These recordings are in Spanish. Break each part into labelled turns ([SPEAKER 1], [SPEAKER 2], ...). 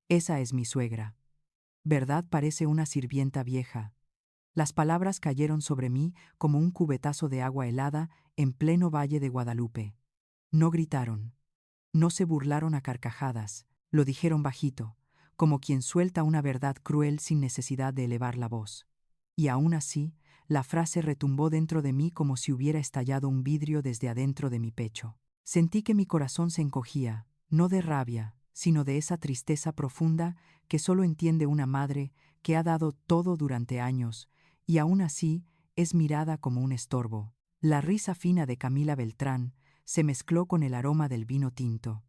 [SPEAKER 1] Esa es mi suegra. ¿Verdad parece una sirvienta vieja? Las palabras cayeron sobre mí como un cubetazo de agua helada en pleno valle de Guadalupe. No gritaron, no se burlaron a carcajadas, lo dijeron bajito, como quien suelta una verdad cruel sin necesidad de elevar la voz. Y aún así, la frase retumbó dentro de mí como si hubiera estallado un vidrio desde adentro de mi pecho. Sentí que mi corazón se encogía, no de rabia, sino de esa tristeza profunda que solo entiende una madre que ha dado todo durante años, y aún así es mirada como un estorbo. La risa fina de Camila Beltrán se mezcló con el aroma del vino tinto,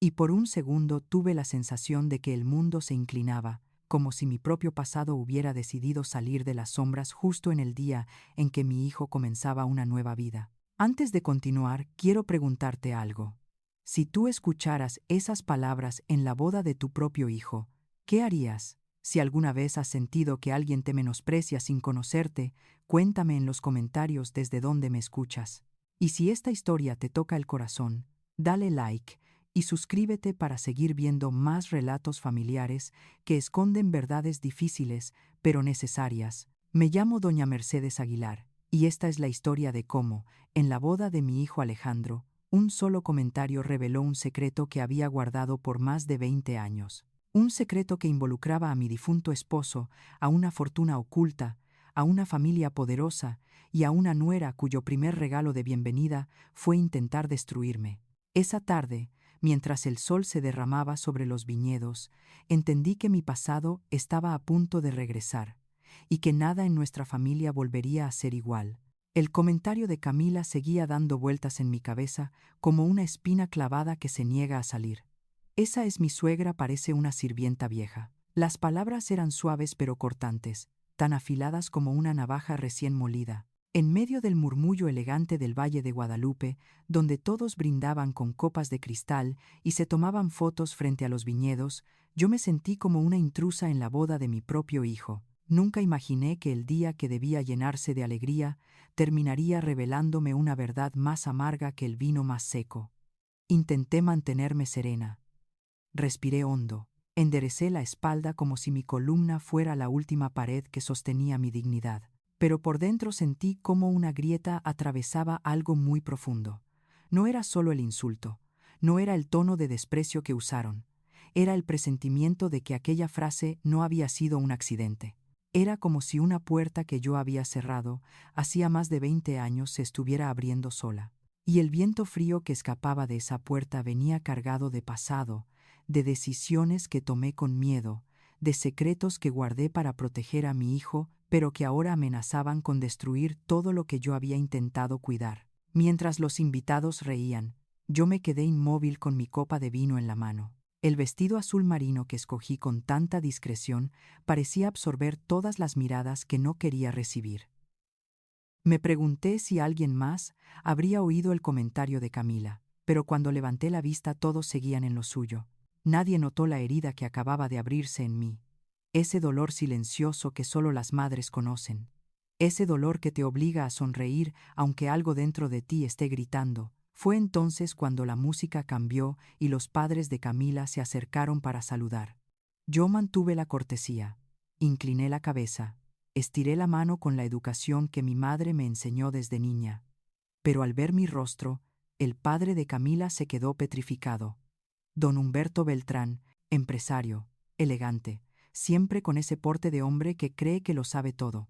[SPEAKER 1] y por un segundo tuve la sensación de que el mundo se inclinaba, como si mi propio pasado hubiera decidido salir de las sombras justo en el día en que mi hijo comenzaba una nueva vida. Antes de continuar, quiero preguntarte algo. Si tú escucharas esas palabras en la boda de tu propio hijo, ¿qué harías? Si alguna vez has sentido que alguien te menosprecia sin conocerte, cuéntame en los comentarios desde dónde me escuchas. Y si esta historia te toca el corazón, dale like y suscríbete para seguir viendo más relatos familiares que esconden verdades difíciles pero necesarias. Me llamo Doña Mercedes Aguilar, y esta es la historia de cómo, en la boda de mi hijo Alejandro, un solo comentario reveló un secreto que había guardado por más de 20 años. Un secreto que involucraba a mi difunto esposo, a una fortuna oculta, a una familia poderosa y a una nuera cuyo primer regalo de bienvenida fue intentar destruirme. Esa tarde, mientras el sol se derramaba sobre los viñedos, entendí que mi pasado estaba a punto de regresar, y que nada en nuestra familia volvería a ser igual. El comentario de Camila seguía dando vueltas en mi cabeza como una espina clavada que se niega a salir. Esa es mi suegra, parece una sirvienta vieja. Las palabras eran suaves pero cortantes, tan afiladas como una navaja recién molida. En medio del murmullo elegante del Valle de Guadalupe, donde todos brindaban con copas de cristal y se tomaban fotos frente a los viñedos, yo me sentí como una intrusa en la boda de mi propio hijo. Nunca imaginé que el día que debía llenarse de alegría terminaría revelándome una verdad más amarga que el vino más seco. Intenté mantenerme serena. Respiré hondo, enderecé la espalda como si mi columna fuera la última pared que sostenía mi dignidad. Pero por dentro sentí cómo una grieta atravesaba algo muy profundo. No era solo el insulto, no era el tono de desprecio que usaron, era el presentimiento de que aquella frase no había sido un accidente. Era como si una puerta que yo había cerrado hacía más de 20 años se estuviera abriendo sola. Y el viento frío que escapaba de esa puerta venía cargado de pasado, de decisiones que tomé con miedo, de secretos que guardé para proteger a mi hijo, pero que ahora amenazaban con destruir todo lo que yo había intentado cuidar. Mientras los invitados reían, yo me quedé inmóvil con mi copa de vino en la mano. El vestido azul marino que escogí con tanta discreción parecía absorber todas las miradas que no quería recibir. Me pregunté si alguien más habría oído el comentario de Camila, pero cuando levanté la vista todos seguían en lo suyo. Nadie notó la herida que acababa de abrirse en mí. Ese dolor silencioso que solo las madres conocen. Ese dolor que te obliga a sonreír aunque algo dentro de ti esté gritando. Fue entonces cuando la música cambió y los padres de Camila se acercaron para saludar. Yo mantuve la cortesía, incliné la cabeza, estiré la mano con la educación que mi madre me enseñó desde niña. Pero al ver mi rostro, el padre de Camila se quedó petrificado. Don Humberto Beltrán, empresario, elegante, siempre con ese porte de hombre que cree que lo sabe todo.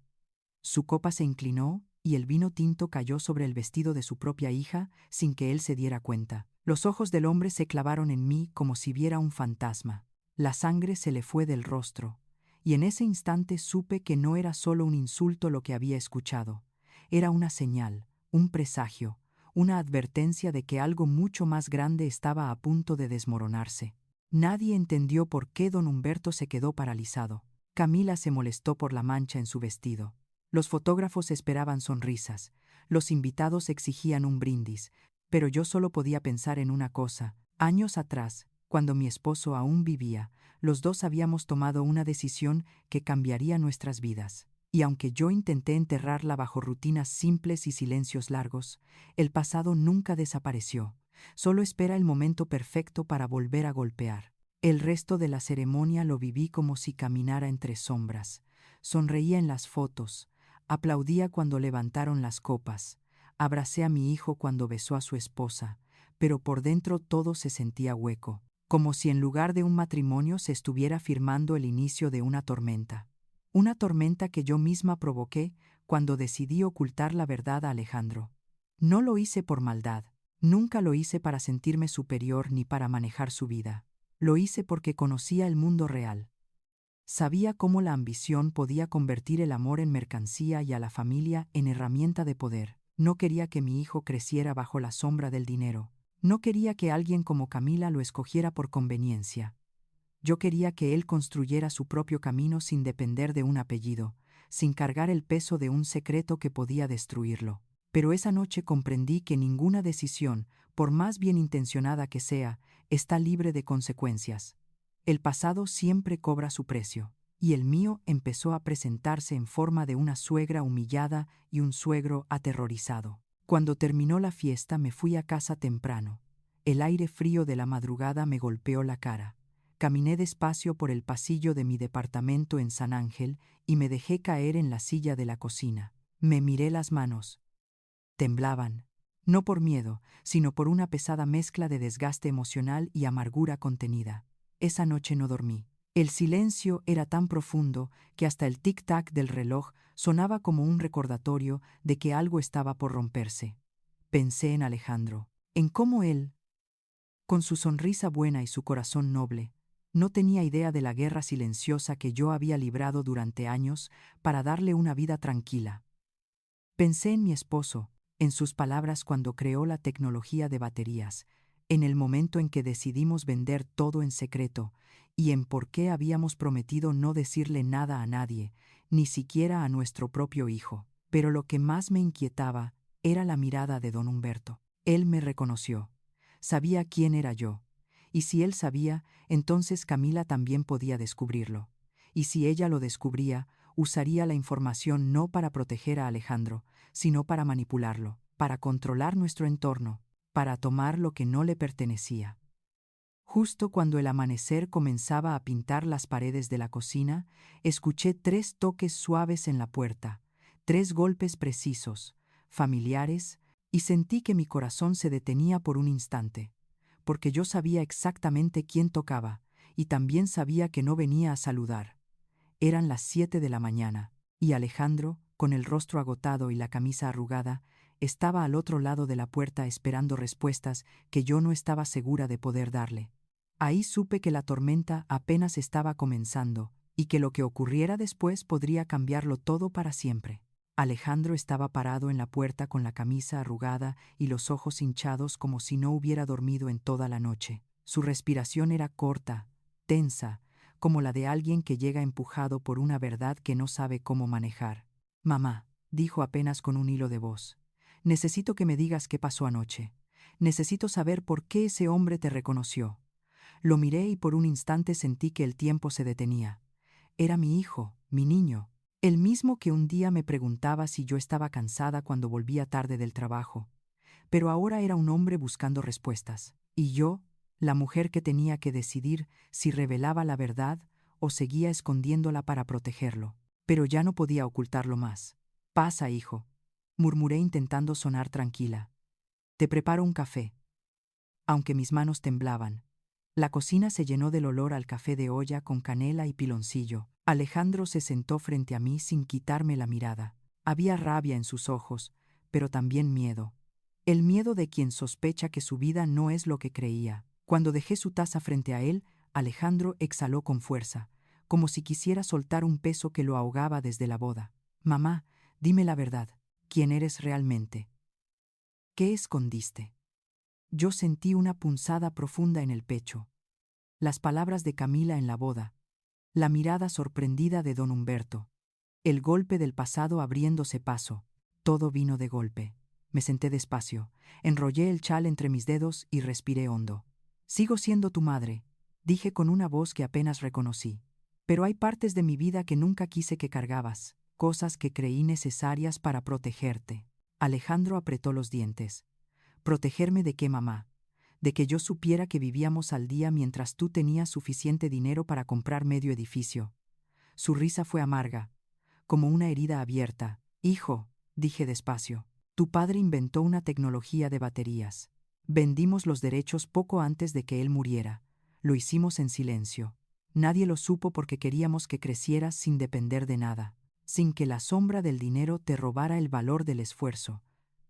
[SPEAKER 1] Su copa se inclinó y el vino tinto cayó sobre el vestido de su propia hija sin que él se diera cuenta. Los ojos del hombre se clavaron en mí como si viera un fantasma. La sangre se le fue del rostro, y en ese instante supe que no era solo un insulto lo que había escuchado. Era una señal, un presagio, una advertencia de que algo mucho más grande estaba a punto de desmoronarse. Nadie entendió por qué don Humberto se quedó paralizado. Camila se molestó por la mancha en su vestido. Los fotógrafos esperaban sonrisas, los invitados exigían un brindis, pero yo solo podía pensar en una cosa. Años atrás, cuando mi esposo aún vivía, los dos habíamos tomado una decisión que cambiaría nuestras vidas. Y aunque yo intenté enterrarla bajo rutinas simples y silencios largos, el pasado nunca desapareció. Solo espera el momento perfecto para volver a golpear. El resto de la ceremonia lo viví como si caminara entre sombras. Sonreía en las fotos, aplaudía cuando levantaron las copas, abracé a mi hijo cuando besó a su esposa, pero por dentro todo se sentía hueco, como si en lugar de un matrimonio se estuviera firmando el inicio de una tormenta. Una tormenta que yo misma provoqué cuando decidí ocultar la verdad a Alejandro. No lo hice por maldad, nunca lo hice para sentirme superior ni para manejar su vida. Lo hice porque conocía el mundo real. Sabía cómo la ambición podía convertir el amor en mercancía y a la familia en herramienta de poder. No quería que mi hijo creciera bajo la sombra del dinero. No quería que alguien como Camila lo escogiera por conveniencia. Yo quería que él construyera su propio camino sin depender de un apellido, sin cargar el peso de un secreto que podía destruirlo. Pero esa noche comprendí que ninguna decisión, por más bien intencionada que sea, está libre de consecuencias. El pasado siempre cobra su precio, y el mío empezó a presentarse en forma de una suegra humillada y un suegro aterrorizado. Cuando terminó la fiesta me fui a casa temprano. El aire frío de la madrugada me golpeó la cara. Caminé despacio por el pasillo de mi departamento en San Ángel y me dejé caer en la silla de la cocina. Me miré las manos. Temblaban, no por miedo, sino por una pesada mezcla de desgaste emocional y amargura contenida. Esa noche no dormí. El silencio era tan profundo que hasta el tic-tac del reloj sonaba como un recordatorio de que algo estaba por romperse. Pensé en Alejandro, en cómo él, con su sonrisa buena y su corazón noble, no tenía idea de la guerra silenciosa que yo había librado durante años para darle una vida tranquila. Pensé en mi esposo, en sus palabras cuando creó la tecnología de baterías, en el momento en que decidimos vender todo en secreto, y en por qué habíamos prometido no decirle nada a nadie, ni siquiera a nuestro propio hijo. Pero lo que más me inquietaba era la mirada de don Humberto. Él me reconoció. Sabía quién era yo. Y si él sabía, entonces Camila también podía descubrirlo. Y si ella lo descubría, usaría la información no para proteger a Alejandro, sino para manipularlo, para controlar nuestro entorno, para tomar lo que no le pertenecía. Justo cuando el amanecer comenzaba a pintar las paredes de la cocina, escuché 3 toques suaves en la puerta, 3 golpes precisos, familiares, y sentí que mi corazón se detenía por un instante, porque yo sabía exactamente quién tocaba, y también sabía que no venía a saludar. Eran las 7 de la mañana, y Alejandro, con el rostro agotado y la camisa arrugada, estaba al otro lado de la puerta esperando respuestas que yo no estaba segura de poder darle. Ahí supe que la tormenta apenas estaba comenzando, y que lo que ocurriera después podría cambiarlo todo para siempre. Alejandro estaba parado en la puerta con la camisa arrugada y los ojos hinchados como si no hubiera dormido en toda la noche. Su respiración era corta, tensa, como la de alguien que llega empujado por una verdad que no sabe cómo manejar. «Mamá», dijo apenas con un hilo de voz, «necesito que me digas qué pasó anoche. Necesito saber por qué ese hombre te reconoció». Lo miré y por un instante sentí que el tiempo se detenía. Era mi hijo, mi niño, el mismo que un día me preguntaba si yo estaba cansada cuando volvía tarde del trabajo. Pero ahora era un hombre buscando respuestas. Y yo, la mujer que tenía que decidir si revelaba la verdad o seguía escondiéndola para protegerlo. Pero ya no podía ocultarlo más. «Pasa, hijo», murmuré intentando sonar tranquila. «Te preparo un café». Aunque mis manos temblaban, la cocina se llenó del olor al café de olla con canela y piloncillo. Alejandro se sentó frente a mí sin quitarme la mirada. Había rabia en sus ojos, pero también miedo. El miedo de quien sospecha que su vida no es lo que creía. Cuando dejé su taza frente a él, Alejandro exhaló con fuerza, como si quisiera soltar un peso que lo ahogaba desde la boda. «Mamá, dime la verdad. ¿Quién eres realmente? ¿Qué escondiste?» Yo sentí una punzada profunda en el pecho. Las palabras de Camila en la boda, la mirada sorprendida de don Humberto, el golpe del pasado abriéndose paso, todo vino de golpe. Me senté despacio, enrollé el chal entre mis dedos y respiré hondo. «Sigo siendo tu madre», dije con una voz que apenas reconocí. «Pero hay partes de mi vida que nunca quise que cargabas, cosas que creí necesarias para protegerte». Alejandro apretó los dientes. «¿Protegerme de qué, mamá? de que yo supiera que vivíamos al día mientras tú tenías suficiente dinero para comprar medio edificio. Su risa fue amarga, como una herida abierta. Hijo, dije despacio, tu padre inventó una tecnología de baterías. Vendimos los derechos poco antes de que él muriera. Lo hicimos en silencio. Nadie lo supo porque queríamos que crecieras sin depender de nada, sin que la sombra del dinero te robara el valor del esfuerzo.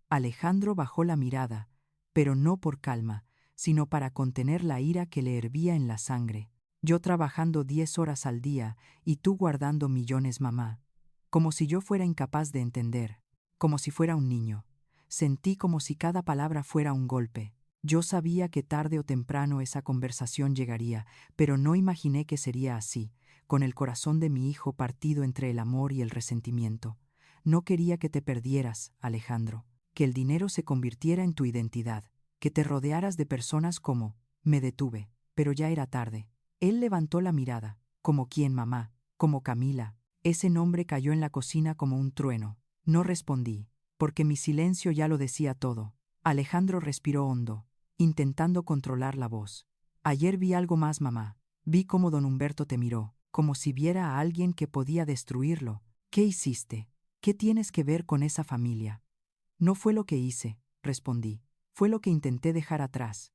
[SPEAKER 1] Alejandro bajó la mirada, pero no por calma, sino para contener la ira que le hervía en la sangre. Yo trabajando 10 horas al día y tú guardando millones, mamá. Como si yo fuera incapaz de entender, como si fuera un niño. Sentí como si cada palabra fuera un golpe. Yo sabía que tarde o temprano esa conversación llegaría, pero no imaginé que sería así, con el corazón de mi hijo partido entre el amor y el resentimiento. No quería que te perdieras, Alejandro, que el dinero se convirtiera en tu identidad, que te rodearas de personas como... Me detuve, pero ya era tarde. Él levantó la mirada, como quien, mamá, como Camila. Ese nombre cayó en la cocina como un trueno. No respondí, porque mi silencio ya lo decía todo. Alejandro respiró hondo, intentando controlar la voz. Ayer vi algo más, mamá. Vi cómo don Humberto te miró, como si viera a alguien que podía destruirlo. ¿Qué hiciste? ¿Qué tienes que ver con esa familia? No fue lo que hice, respondí. Fue lo que intenté dejar atrás.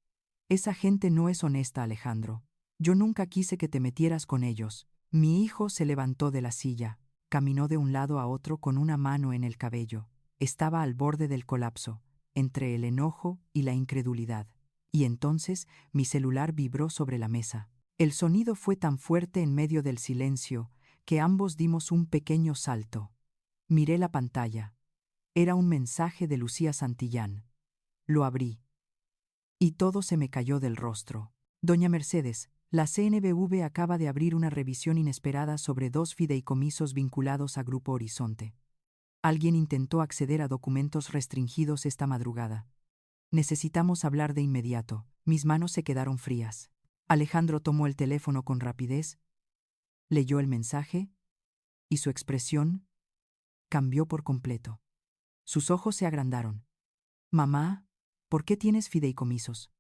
[SPEAKER 1] Esa gente no es honesta, Alejandro. Yo nunca quise que te metieras con ellos. Mi hijo se levantó de la silla, caminó de un lado a otro con una mano en el cabello. Estaba al borde del colapso, entre el enojo y la incredulidad. Y entonces mi celular vibró sobre la mesa. El sonido fue tan fuerte en medio del silencio que ambos dimos un pequeño salto. Miré la pantalla. Era un mensaje de Lucía Santillán. Lo abrí. Y todo se me cayó del rostro. Doña Mercedes, la CNBV acaba de abrir una revisión inesperada sobre 2 fideicomisos vinculados a Grupo Horizonte. Alguien intentó acceder a documentos restringidos esta madrugada. Necesitamos hablar de inmediato. Mis manos se quedaron frías. Alejandro tomó el teléfono con rapidez, leyó el mensaje y su expresión cambió por completo. Sus ojos se agrandaron. Mamá, ¿por qué tienes fideicomisos?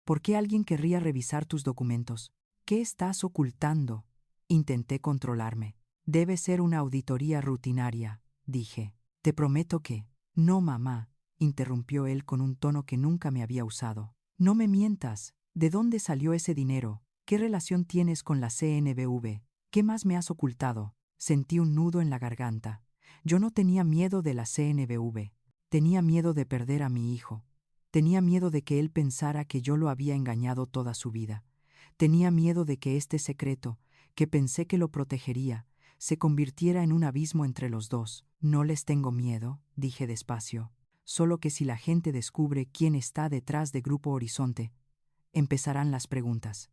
[SPEAKER 1] ¿Por qué alguien querría revisar tus documentos? ¿Qué estás ocultando? Intenté controlarme. Debe ser una auditoría rutinaria, dije. Te prometo que... No, mamá, interrumpió él con un tono que nunca me había usado. No me mientas. ¿De dónde salió ese dinero? ¿Qué relación tienes con la CNBV? ¿Qué más me has ocultado? Sentí un nudo en la garganta. Yo no tenía miedo de la CNBV. Tenía miedo de perder a mi hijo. Tenía miedo de que él pensara que yo lo había engañado toda su vida. Tenía miedo de que este secreto, que pensé que lo protegería, se convirtiera en un abismo entre los dos. No les tengo miedo, dije despacio. Solo que si la gente descubre quién está detrás de Grupo Horizonte, empezarán las preguntas.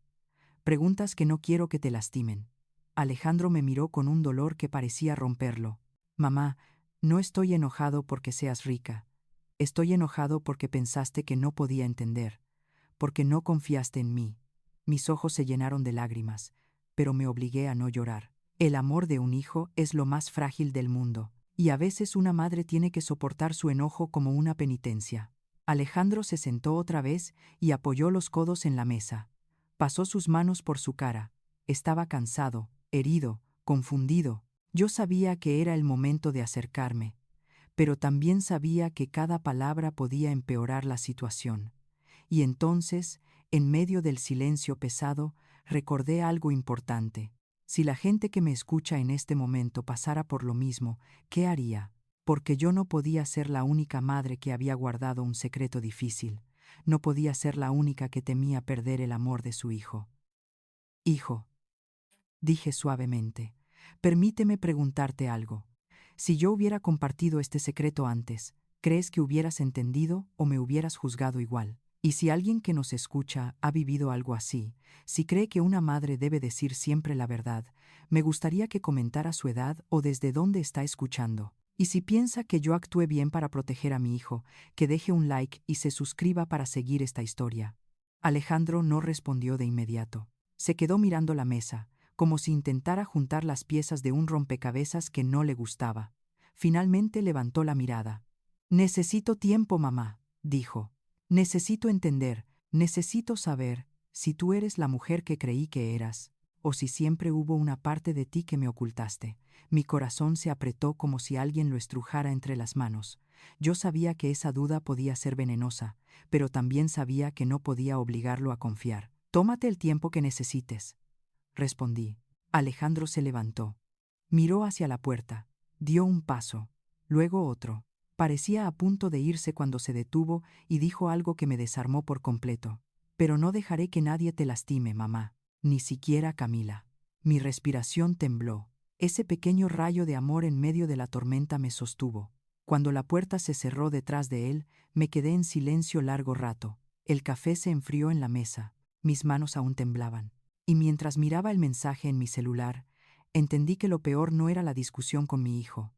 [SPEAKER 1] Preguntas que no quiero que te lastimen. Alejandro me miró con un dolor que parecía romperlo. Mamá, no estoy enojado porque seas rica. Estoy enojado porque pensaste que no podía entender, porque no confiaste en mí. Mis ojos se llenaron de lágrimas, pero me obligué a no llorar. El amor de un hijo es lo más frágil del mundo, y a veces una madre tiene que soportar su enojo como una penitencia. Alejandro se sentó otra vez y apoyó los codos en la mesa. Pasó sus manos por su cara. Estaba cansado, herido, confundido. Yo sabía que era el momento de acercarme, pero también sabía que cada palabra podía empeorar la situación. Y entonces, en medio del silencio pesado, recordé algo importante. Si la gente que me escucha en este momento pasara por lo mismo, ¿qué haría? Porque yo no podía ser la única madre que había guardado un secreto difícil. No podía ser la única que temía perder el amor de su hijo. Hijo, dije suavemente, permíteme preguntarte algo. Si yo hubiera compartido este secreto antes, ¿crees que hubieras entendido o me hubieras juzgado igual? Y si alguien que nos escucha ha vivido algo así, si cree que una madre debe decir siempre la verdad, me gustaría que comentara su edad o desde dónde está escuchando. Y si piensa que yo actué bien para proteger a mi hijo, que deje un like y se suscriba para seguir esta historia. Alejandro no respondió de inmediato. Se quedó mirando la mesa, como si intentara juntar las piezas de un rompecabezas que no le gustaba. Finalmente levantó la mirada. Necesito tiempo, mamá, dijo. Necesito entender, Necesito saber si tú eres la mujer que creí que eras, o si siempre hubo una parte de ti que me ocultaste. Mi corazón se apretó como si alguien lo estrujara entre las manos. Yo sabía que esa duda podía ser venenosa, pero también sabía que no podía obligarlo a confiar. Tómate el tiempo que necesites, respondí. Alejandro se levantó. Miró hacia la puerta, dio un paso, luego otro. Parecía a punto de irse cuando se detuvo y dijo algo que me desarmó por completo. Pero no dejaré que nadie te lastime, mamá, ni siquiera Camila. Mi respiración tembló. Ese pequeño rayo de amor en medio de la tormenta me sostuvo. Cuando la puerta se cerró detrás de él, me quedé en silencio largo rato. El café se enfrió en la mesa, mis manos aún temblaban. Y mientras miraba el mensaje en mi celular, entendí que lo peor no era la discusión con mi hijo.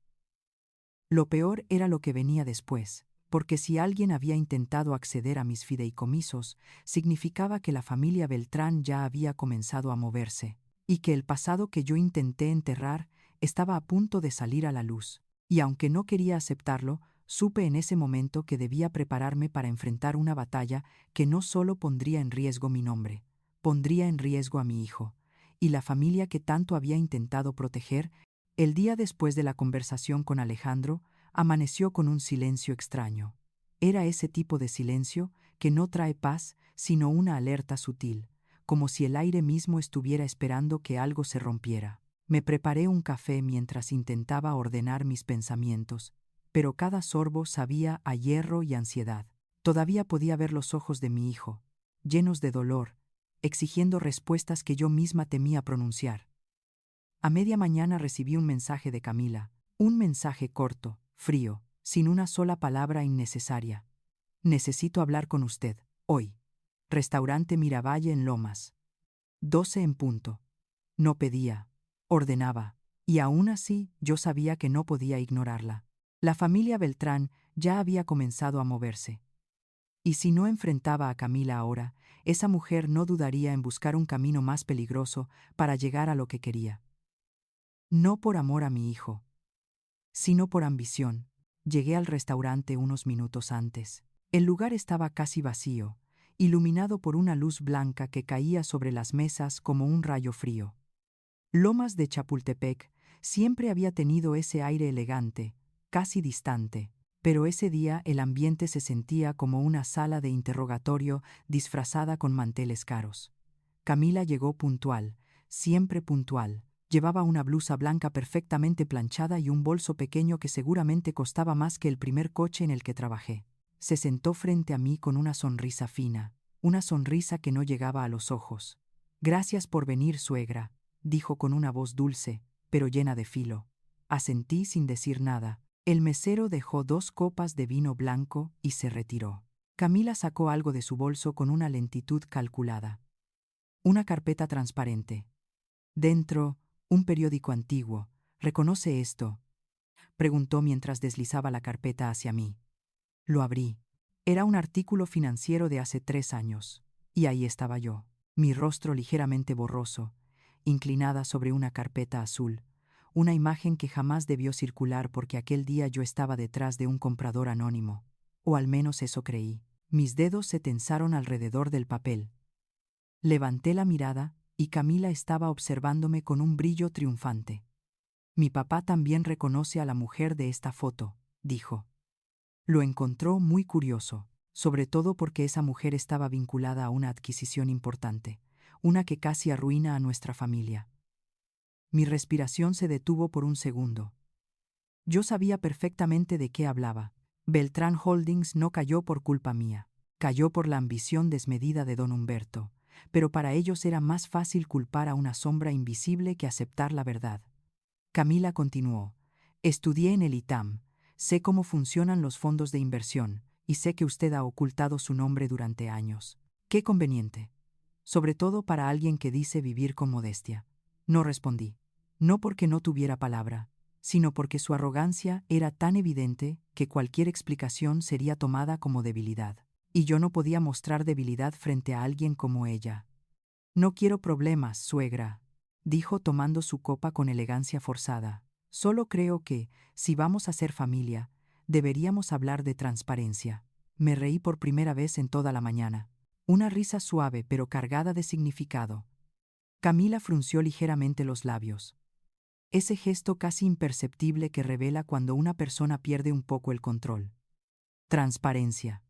[SPEAKER 1] Lo peor era lo que venía después, porque si alguien había intentado acceder a mis fideicomisos, significaba que la familia Beltrán ya había comenzado a moverse, y que el pasado que yo intenté enterrar estaba a punto de salir a la luz. Y aunque no quería aceptarlo, supe en ese momento que debía prepararme para enfrentar una batalla que no solo pondría en riesgo mi nombre, pondría en riesgo a mi hijo, y la familia que tanto había intentado proteger. El día después de la conversación con Alejandro, amaneció con un silencio extraño. Era ese tipo de silencio que no trae paz, sino una alerta sutil, como si el aire mismo estuviera esperando que algo se rompiera. Me preparé un café mientras intentaba ordenar mis pensamientos, pero cada sorbo sabía a hierro y ansiedad. Todavía podía ver los ojos de mi hijo, llenos de dolor, exigiendo respuestas que yo misma temía pronunciar. A media mañana recibí un mensaje de Camila, un mensaje corto, frío, sin una sola palabra innecesaria. Necesito hablar con usted, hoy. Restaurante Miravalle en Lomas. 12 en punto. No pedía, ordenaba, y aún así yo sabía que no podía ignorarla. La familia Beltrán ya había comenzado a moverse. Y si no enfrentaba a Camila ahora, esa mujer no dudaría en buscar un camino más peligroso para llegar a lo que quería. No por amor a mi hijo, sino por ambición. Llegué al restaurante unos minutos antes. El lugar estaba casi vacío, iluminado por una luz blanca que caía sobre las mesas como un rayo frío. Lomas de Chapultepec siempre había tenido ese aire elegante, casi distante, pero ese día el ambiente se sentía como una sala de interrogatorio disfrazada con manteles caros. Camila llegó puntual, siempre puntual. Llevaba una blusa blanca perfectamente planchada y un bolso pequeño que seguramente costaba más que el primer coche en el que trabajé. Se sentó frente a mí con una sonrisa fina, una sonrisa que no llegaba a los ojos. «Gracias por venir, suegra», dijo con una voz dulce, pero llena de filo. Asentí sin decir nada. El mesero dejó 2 copas de vino blanco y se retiró. Camila sacó algo de su bolso con una lentitud calculada. Una carpeta transparente. Dentro, un periódico antiguo. «¿Reconoce esto?», preguntó mientras deslizaba la carpeta hacia mí. Lo abrí. Era un artículo financiero de hace 3 años. Y ahí estaba yo, mi rostro ligeramente borroso, inclinada sobre una carpeta azul, una imagen que jamás debió circular porque aquel día yo estaba detrás de un comprador anónimo. O al menos eso creí. Mis dedos se tensaron alrededor del papel. Levanté la mirada y Camila estaba observándome con un brillo triunfante. «Mi papá también reconoce a la mujer de esta foto», dijo. Lo encontró muy curioso, sobre todo porque esa mujer estaba vinculada a una adquisición importante, una que casi arruina a nuestra familia. Mi respiración se detuvo por un segundo. Yo sabía perfectamente de qué hablaba. Beltrán Holdings no cayó por culpa mía, cayó por la ambición desmedida de don Humberto, pero para ellos era más fácil culpar a una sombra invisible que aceptar la verdad. Camila continuó: «Estudié en el ITAM, sé cómo funcionan los fondos de inversión, y sé que usted ha ocultado su nombre durante años. Qué conveniente. Sobre todo para alguien que dice vivir con modestia». No respondí. No porque no tuviera palabra, sino porque su arrogancia era tan evidente que cualquier explicación sería tomada como debilidad. Y yo no podía mostrar debilidad frente a alguien como ella. «No quiero problemas, suegra», dijo tomando su copa con elegancia forzada. «Solo creo que, si vamos a ser familia, deberíamos hablar de transparencia». Me reí por primera vez en toda la mañana. Una risa suave pero cargada de significado. Camila frunció ligeramente los labios. Ese gesto casi imperceptible que revela cuando una persona pierde un poco el control. Transparencia.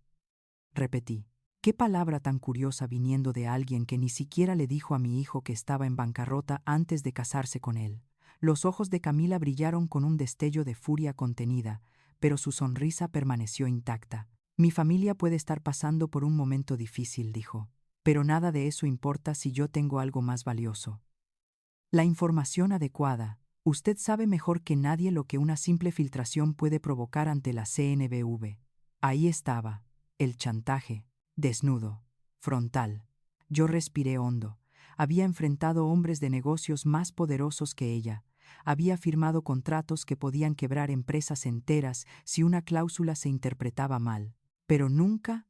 [SPEAKER 1] Repetí. Qué palabra tan curiosa viniendo de alguien que ni siquiera le dijo a mi hijo que estaba en bancarrota antes de casarse con él. Los ojos de Camila brillaron con un destello de furia contenida, pero su sonrisa permaneció intacta. Mi familia puede estar pasando por un momento difícil, dijo. Pero nada de eso importa si yo tengo algo más valioso. La información adecuada. Usted sabe mejor que nadie lo que una simple filtración puede provocar ante la CNBV. Ahí estaba, el chantaje, desnudo, frontal. Yo respiré hondo. Había enfrentado hombres de negocios más poderosos que ella. Había firmado contratos que podían quebrar empresas enteras si una cláusula se interpretaba mal. Pero nunca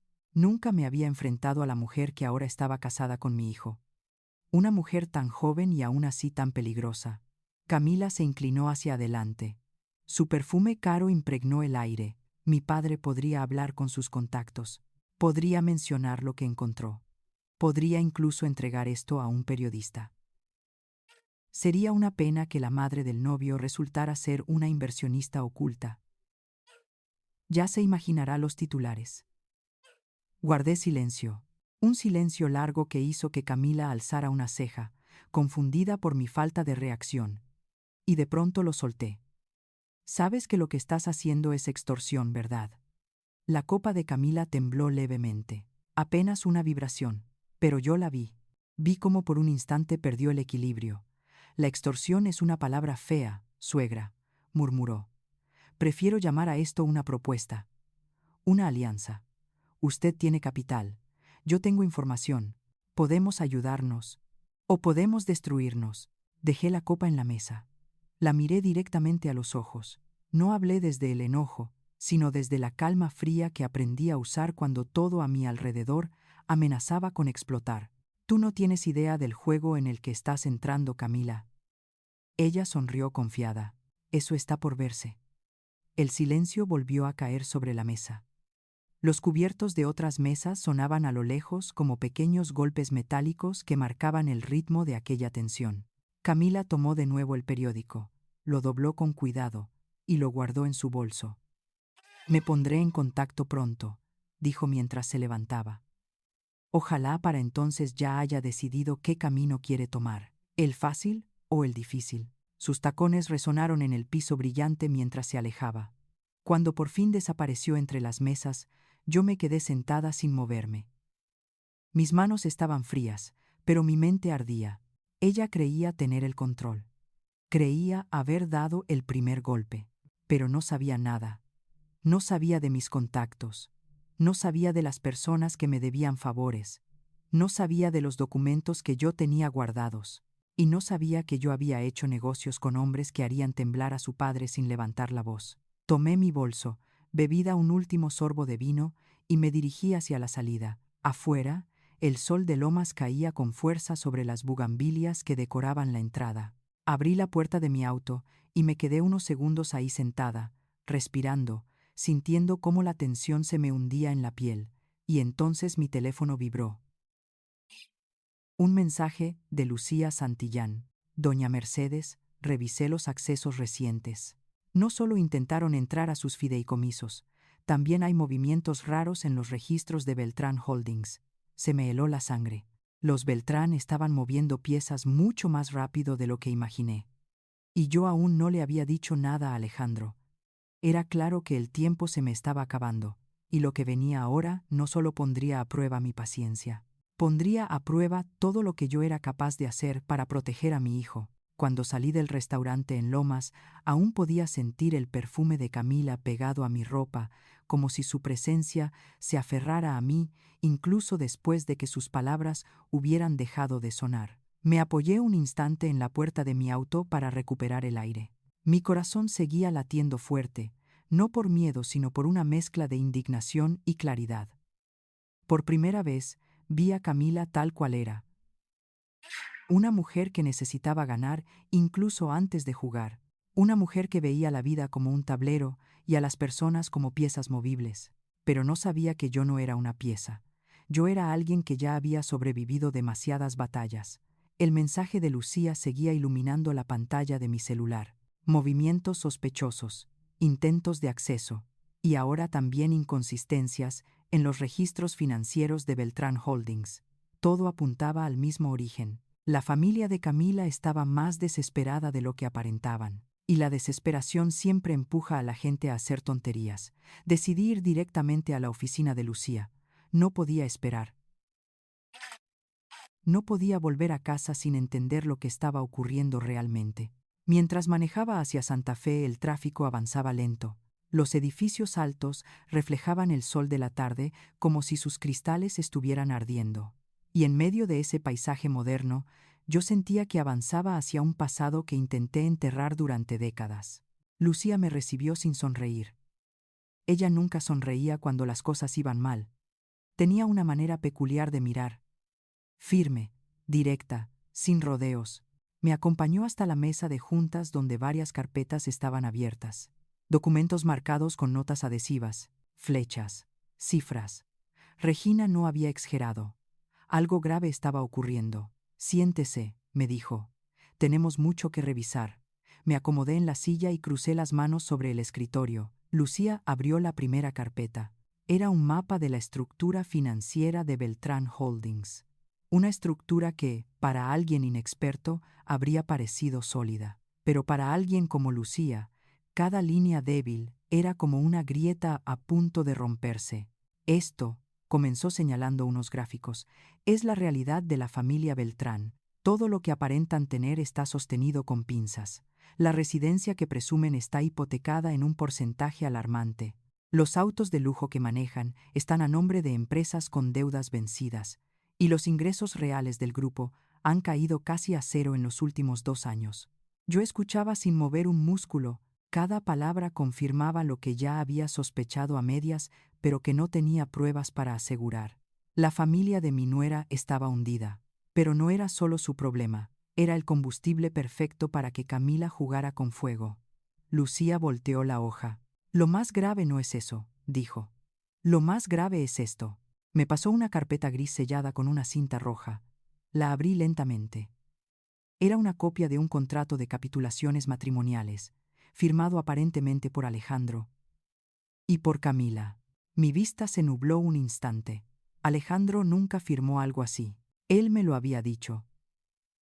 [SPEAKER 1] me había enfrentado a la mujer que ahora estaba casada con mi hijo. Una mujer tan joven y aún así tan peligrosa. Camila se inclinó hacia adelante. Su perfume caro impregnó el aire. Mi padre podría hablar con sus contactos. Podría mencionar lo que encontró. Podría incluso entregar esto a un periodista. Sería una pena que la madre del novio resultara ser una inversionista oculta. Ya se imaginará los titulares. Guardé silencio. Un silencio largo que hizo que Camila alzara una ceja, confundida por mi falta de reacción. Y de pronto lo solté. Sabes que lo que estás haciendo es extorsión, ¿verdad? La copa de Camila tembló levemente. Apenas una vibración. Pero yo la vi. Vi cómo por un instante perdió el equilibrio. La extorsión es una palabra fea, suegra, murmuró. Prefiero llamar a esto una propuesta. Una alianza. Usted tiene capital. Yo tengo información. Podemos ayudarnos. O podemos destruirnos. Dejé la copa en la mesa. La miré directamente a los ojos. No hablé desde el enojo, sino desde la calma fría que aprendí a usar cuando todo a mi alrededor amenazaba con explotar. Tú no tienes idea del juego en el que estás entrando, Camila. Ella sonrió confiada. Eso está por verse. El silencio volvió a caer sobre la mesa. Los cubiertos de otras mesas sonaban a lo lejos como pequeños golpes metálicos que marcaban el ritmo de aquella tensión. Camila tomó de nuevo el periódico, lo dobló con cuidado y lo guardó en su bolso. Me pondré en contacto pronto, dijo mientras se levantaba. Ojalá para entonces ya haya decidido qué camino quiere tomar, el fácil o el difícil. Sus tacones resonaron en el piso brillante mientras se alejaba. Cuando por fin desapareció entre las mesas, yo me quedé sentada sin moverme. Mis manos estaban frías, pero mi mente ardía. Ella creía tener el control. Creía haber dado el primer golpe, pero no sabía nada. No sabía de mis contactos. No sabía de las personas que me debían favores. No sabía de los documentos que yo tenía guardados. Y no sabía que yo había hecho negocios con hombres que harían temblar a su padre sin levantar la voz. Tomé mi bolso, bebí un último sorbo de vino y me dirigí hacia la salida. Afuera, el sol de Lomas caía con fuerza sobre las bugambilias que decoraban la entrada. Abrí la puerta de mi auto y me quedé unos segundos ahí sentada, respirando, sintiendo cómo la tensión se me hundía en la piel, y entonces mi teléfono vibró. Un mensaje de Lucía Santillán. Doña Mercedes, revisé los accesos recientes. No solo intentaron entrar a sus fideicomisos, también hay movimientos raros en los registros de Beltrán Holdings. Se me heló la sangre. Los Beltrán estaban moviendo piezas mucho más rápido de lo que imaginé. Y yo aún no le había dicho nada a Alejandro. Era claro que el tiempo se me estaba acabando, y lo que venía ahora no solo pondría a prueba mi paciencia, pondría a prueba todo lo que yo era capaz de hacer para proteger a mi hijo. Cuando salí del restaurante en Lomas, aún podía sentir el perfume de Camila pegado a mi ropa, como si su presencia se aferrara a mí incluso después de que sus palabras hubieran dejado de sonar. Me apoyé un instante en la puerta de mi auto para recuperar el aire. Mi corazón seguía latiendo fuerte, no por miedo sino por una mezcla de indignación y claridad. Por primera vez, vi a Camila tal cual era. Una mujer que necesitaba ganar incluso antes de jugar. Una mujer que veía la vida como un tablero y a las personas como piezas movibles. Pero no sabía que yo no era una pieza. Yo era alguien que ya había sobrevivido demasiadas batallas. El mensaje de Lucía seguía iluminando la pantalla de mi celular. Movimientos sospechosos, intentos de acceso, y ahora también inconsistencias en los registros financieros de Beltrán Holdings. Todo apuntaba al mismo origen. La familia de Camila estaba más desesperada de lo que aparentaban. Y la desesperación siempre empuja a la gente a hacer tonterías. Decidí ir directamente a la oficina de Lucía. No podía esperar. No podía volver a casa sin entender lo que estaba ocurriendo realmente. Mientras manejaba hacia Santa Fe, el tráfico avanzaba lento. Los edificios altos reflejaban el sol de la tarde como si sus cristales estuvieran ardiendo. Y en medio de ese paisaje moderno, yo sentía que avanzaba hacia un pasado que intenté enterrar durante décadas. Lucía me recibió sin sonreír. Ella nunca sonreía cuando las cosas iban mal. Tenía una manera peculiar de mirar. Firme, directa, sin rodeos. Me acompañó hasta la mesa de juntas donde varias carpetas estaban abiertas. Documentos marcados con notas adhesivas, flechas, cifras. Regina no había exagerado. Algo grave estaba ocurriendo. Siéntese, me dijo. Tenemos mucho que revisar. Me acomodé en la silla y crucé las manos sobre el escritorio. Lucía abrió la primera carpeta. Era un mapa de la estructura financiera de Beltrán Holdings. Una estructura que, para alguien inexperto, habría parecido sólida. Pero para alguien como Lucía, cada línea débil era como una grieta a punto de romperse. Esto, comenzó señalando unos gráficos, es la realidad de la familia Beltrán. Todo lo que aparentan tener está sostenido con pinzas. La residencia que presumen está hipotecada en un porcentaje alarmante. Los autos de lujo que manejan están a nombre de empresas con deudas vencidas. Y los ingresos reales del grupo han caído casi a cero en los últimos 2 años. Yo escuchaba sin mover un músculo. Cada palabra confirmaba lo que ya había sospechado a medias, pero que no tenía pruebas para asegurar. La familia de mi nuera estaba hundida. Pero no era solo su problema, era el combustible perfecto para que Camila jugara con fuego. Lucía volteó la hoja. Lo más grave no es eso, dijo. Lo más grave es esto. Me pasó una carpeta gris sellada con una cinta roja. La abrí lentamente. Era una copia de un contrato de capitulaciones matrimoniales, firmado aparentemente por Alejandro y por Camila. Mi vista se nubló un instante. Alejandro nunca firmó algo así. Él me lo había dicho.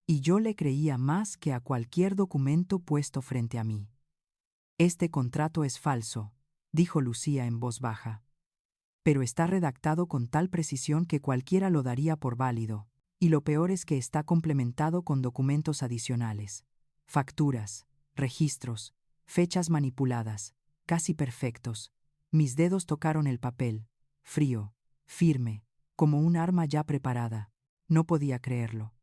[SPEAKER 1] Y yo le creía más que a cualquier documento puesto frente a mí. Este contrato es falso, dijo Lucía en voz baja. Pero está redactado con tal precisión que cualquiera lo daría por válido, y lo peor es que está complementado con documentos adicionales. Facturas, registros, fechas manipuladas, casi perfectos. Mis dedos tocaron el papel, frío, firme, como un arma ya preparada. No podía creerlo.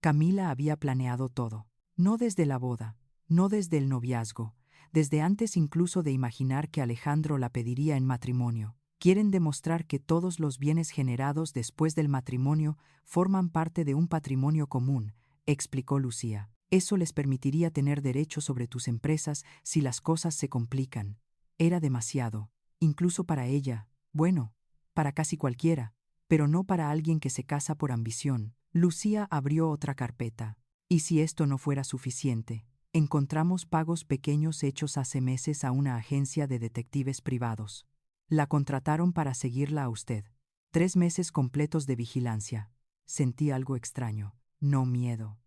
[SPEAKER 1] Camila había planeado todo, no desde la boda, no desde el noviazgo, desde antes incluso de imaginar que Alejandro la pediría en matrimonio. Quieren demostrar que todos los bienes generados después del matrimonio forman parte de un patrimonio común, explicó Lucía. Eso les permitiría tener derecho sobre tus empresas si las cosas se complican. Era demasiado, incluso para ella, bueno, para casi cualquiera, pero no para alguien que se casa por ambición. Lucía abrió otra carpeta. Y si esto no fuera suficiente, encontramos pagos pequeños hechos hace meses a una agencia de detectives privados. La contrataron para seguirla a usted. 3 meses completos de vigilancia. Sentí algo extraño, no miedo,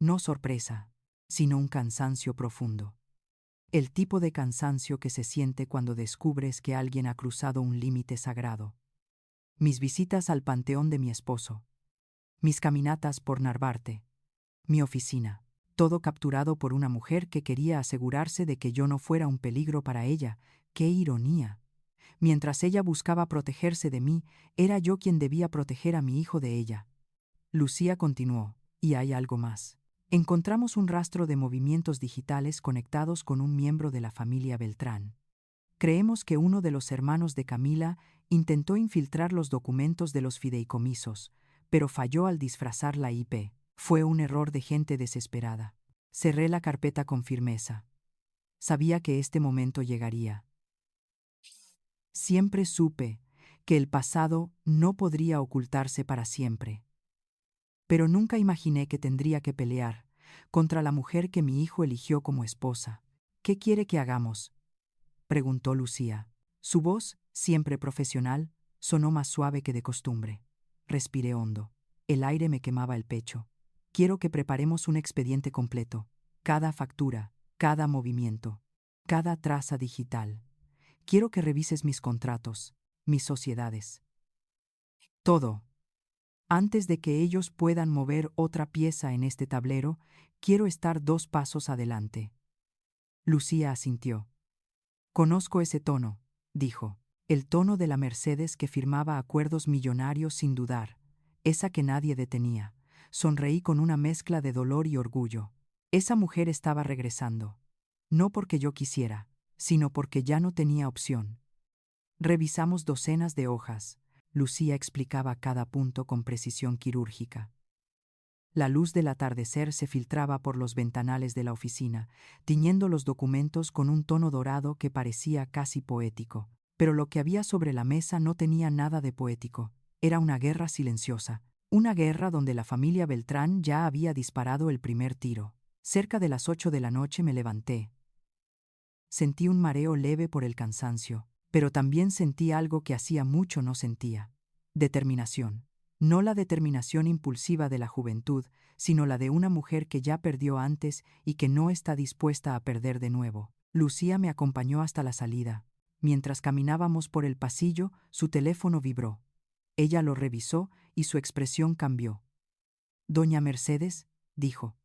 [SPEAKER 1] no sorpresa, sino un cansancio profundo. El tipo de cansancio que se siente cuando descubres que alguien ha cruzado un límite sagrado. Mis visitas al panteón de mi esposo, mis caminatas por Narvarte, mi oficina, todo capturado por una mujer que quería asegurarse de que yo no fuera un peligro para ella. ¡Qué ironía! Mientras ella buscaba protegerse de mí, era yo quien debía proteger a mi hijo de ella. Lucía continuó, y hay algo más. Encontramos un rastro de movimientos digitales conectados con un miembro de la familia Beltrán. Creemos que uno de los hermanos de Camila intentó infiltrar los documentos de los fideicomisos, pero falló al disfrazar la IP. Fue un error de gente desesperada. Cerré la carpeta con firmeza. Sabía que este momento llegaría. Siempre supe que el pasado no podría ocultarse para siempre. Pero nunca imaginé que tendría que pelear contra la mujer que mi hijo eligió como esposa. ¿Qué quiere que hagamos?, preguntó Lucía. Su voz, siempre profesional, sonó más suave que de costumbre. Respiré hondo. El aire me quemaba el pecho. Quiero que preparemos un expediente completo. Cada factura, cada movimiento, cada traza digital. Quiero que revises mis contratos, mis sociedades. Todo. Antes de que ellos puedan mover otra pieza en este tablero, quiero estar 2 pasos adelante. Lucía asintió. Conozco ese tono, dijo. El tono de la Mercedes que firmaba acuerdos millonarios sin dudar, esa que nadie detenía. Sonreí con una mezcla de dolor y orgullo. Esa mujer estaba regresando. No porque yo quisiera, sino porque ya no tenía opción. Revisamos docenas de hojas. Lucía explicaba cada punto con precisión quirúrgica. La luz del atardecer se filtraba por los ventanales de la oficina, tiñendo los documentos con un tono dorado que parecía casi poético. Pero lo que había sobre la mesa no tenía nada de poético. Era una guerra silenciosa. Una guerra donde la familia Beltrán ya había disparado el primer tiro. Cerca de las 8 de la noche me levanté. Sentí un mareo leve por el cansancio, pero también sentí algo que hacía mucho no sentía. Determinación. No la determinación impulsiva de la juventud, sino la de una mujer que ya perdió antes y que no está dispuesta a perder de nuevo. Lucía me acompañó hasta la salida. Mientras caminábamos por el pasillo, su teléfono vibró. Ella lo revisó y su expresión cambió. «Doña Mercedes», dijo.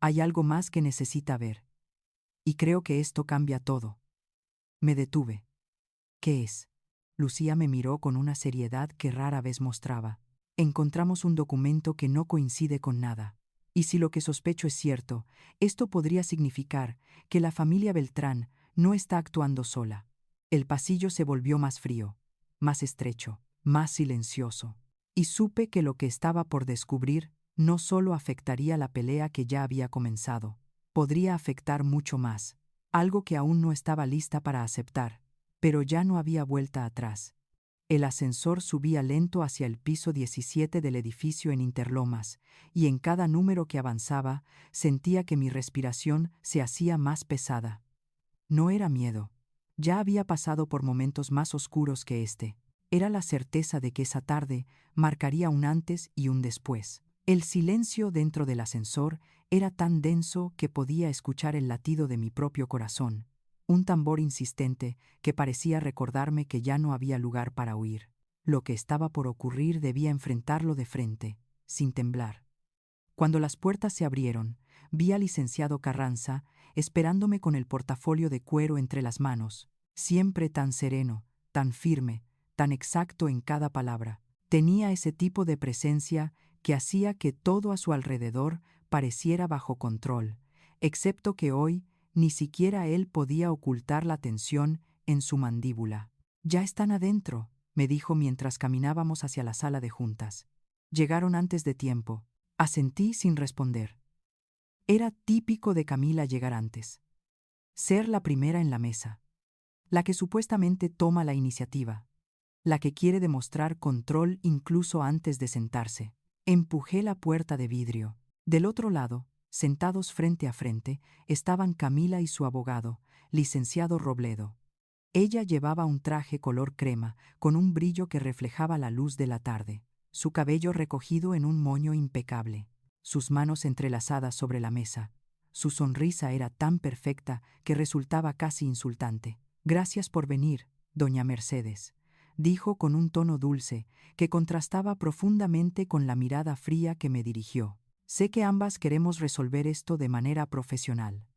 [SPEAKER 1] «Hay algo más que necesita ver. Y creo que esto cambia todo». Me detuve. «¿Qué es?». Lucía me miró con una seriedad que rara vez mostraba. «Encontramos un documento que no coincide con nada. Y si lo que sospecho es cierto, esto podría significar que la familia Beltrán no está actuando sola». El pasillo se volvió más frío, más estrecho, más silencioso. Y supe que lo que estaba por descubrir no solo afectaría la pelea que ya había comenzado, podría afectar mucho más, algo que aún no estaba lista para aceptar, pero ya no había vuelta atrás. El ascensor subía lento hacia el piso 17 del edificio en Interlomas, y en cada número que avanzaba sentía que mi respiración se hacía más pesada. No era miedo. Ya había pasado por momentos más oscuros que este. Era la certeza de que esa tarde marcaría un antes y un después. El silencio dentro del ascensor era tan denso que podía escuchar el latido de mi propio corazón, un tambor insistente que parecía recordarme que ya no había lugar para huir. Lo que estaba por ocurrir debía enfrentarlo de frente, sin temblar. Cuando las puertas se abrieron, vi al licenciado Carranza esperándome con el portafolio de cuero entre las manos, siempre tan sereno, tan firme, tan exacto en cada palabra. Tenía ese tipo de presencia que hacía que todo a su alrededor pareciera bajo control, excepto que hoy ni siquiera él podía ocultar la tensión en su mandíbula. «Ya están adentro», me dijo mientras caminábamos hacia la sala de juntas. «Llegaron antes de tiempo». Asentí sin responder. Era típico de Camila llegar antes. Ser la primera en la mesa. La que supuestamente toma la iniciativa. La que quiere demostrar control incluso antes de sentarse. Empujé la puerta de vidrio. Del otro lado, sentados frente a frente, estaban Camila y su abogado, licenciado Robledo. Ella llevaba un traje color crema, con un brillo que reflejaba la luz de la tarde. Su cabello recogido en un moño impecable, sus manos entrelazadas sobre la mesa. Su sonrisa era tan perfecta que resultaba casi insultante. «Gracias por venir, doña Mercedes», dijo con un tono dulce que contrastaba profundamente con la mirada fría que me dirigió. «Sé que ambas queremos resolver esto de manera profesional».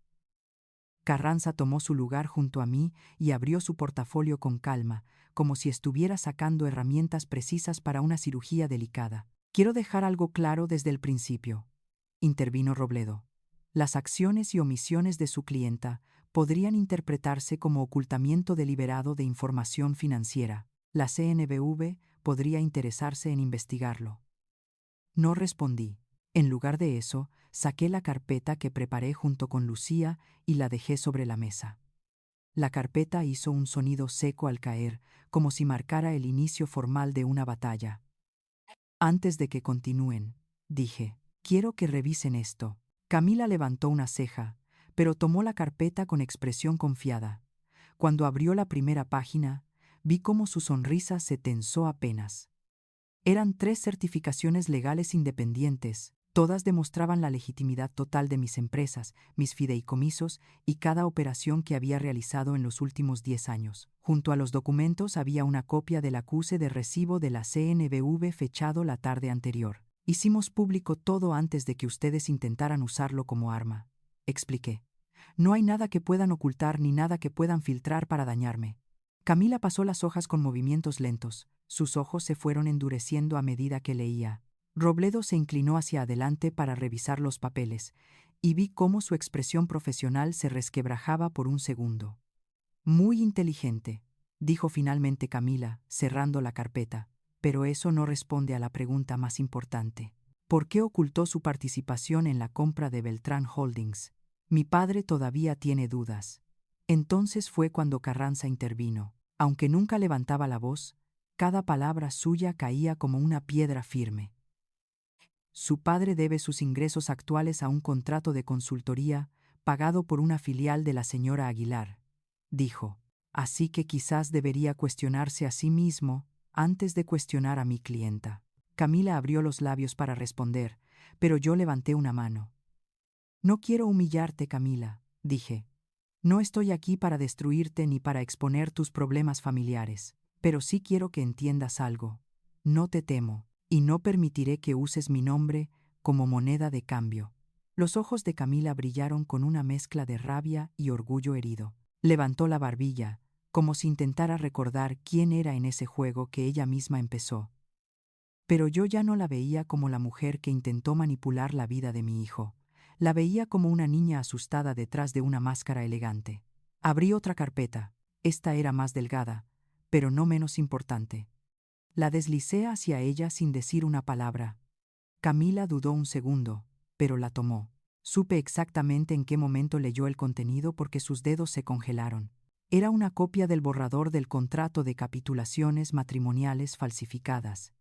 [SPEAKER 1] Carranza tomó su lugar junto a mí y abrió su portafolio con calma, como si estuviera sacando herramientas precisas para una cirugía delicada. «Quiero dejar algo claro desde el principio», intervino Robledo. «Las acciones y omisiones de su clienta podrían interpretarse como ocultamiento deliberado de información financiera. La CNBV podría interesarse en investigarlo». No respondí. En lugar de eso, saqué la carpeta que preparé junto con Lucía y la dejé sobre la mesa. La carpeta hizo un sonido seco al caer, como si marcara el inicio formal de una batalla. Antes de que continúen, dije, quiero que revisen esto. Camila levantó una ceja, pero tomó la carpeta con expresión confiada. Cuando abrió la primera página, vi cómo su sonrisa se tensó apenas. Eran 3 certificaciones legales independientes, todas demostraban la legitimidad total de mis empresas, mis fideicomisos y cada operación que había realizado en los últimos 10 años. Junto a los documentos había una copia del acuse de recibo de la CNBV fechado la tarde anterior. Hicimos público todo antes de que ustedes intentaran usarlo como arma, expliqué. No hay nada que puedan ocultar ni nada que puedan filtrar para dañarme. Camila pasó las hojas con movimientos lentos. Sus ojos se fueron endureciendo a medida que leía. Robledo se inclinó hacia adelante para revisar los papeles, y vi cómo su expresión profesional se resquebrajaba por un segundo. Muy inteligente, dijo finalmente Camila, cerrando la carpeta, pero eso no responde a la pregunta más importante. ¿Por qué ocultó su participación en la compra de Beltrán Holdings? Mi padre todavía tiene dudas. Entonces fue cuando Carranza intervino. Aunque nunca levantaba la voz, cada palabra suya caía como una piedra firme. Su padre debe sus ingresos actuales a un contrato de consultoría pagado por una filial de la señora Aguilar, dijo. Así que quizás debería cuestionarse a sí mismo antes de cuestionar a mi clienta. Camila abrió los labios para responder, pero yo levanté una mano. No quiero humillarte, Camila, dije. No estoy aquí para destruirte ni para exponer tus problemas familiares, pero sí quiero que entiendas algo. No te temo, y no permitiré que uses mi nombre como moneda de cambio. Los ojos de Camila brillaron con una mezcla de rabia y orgullo herido. Levantó la barbilla, como si intentara recordar quién era en ese juego que ella misma empezó. Pero yo ya no la veía como la mujer que intentó manipular la vida de mi hijo. La veía como una niña asustada detrás de una máscara elegante. Abrí otra carpeta. Esta era más delgada, pero no menos importante. La deslicé hacia ella sin decir una palabra. Camila dudó un segundo, pero la tomó. Supe exactamente en qué momento leyó el contenido porque sus dedos se congelaron. Era una copia del borrador del contrato de capitulaciones matrimoniales falsificadas,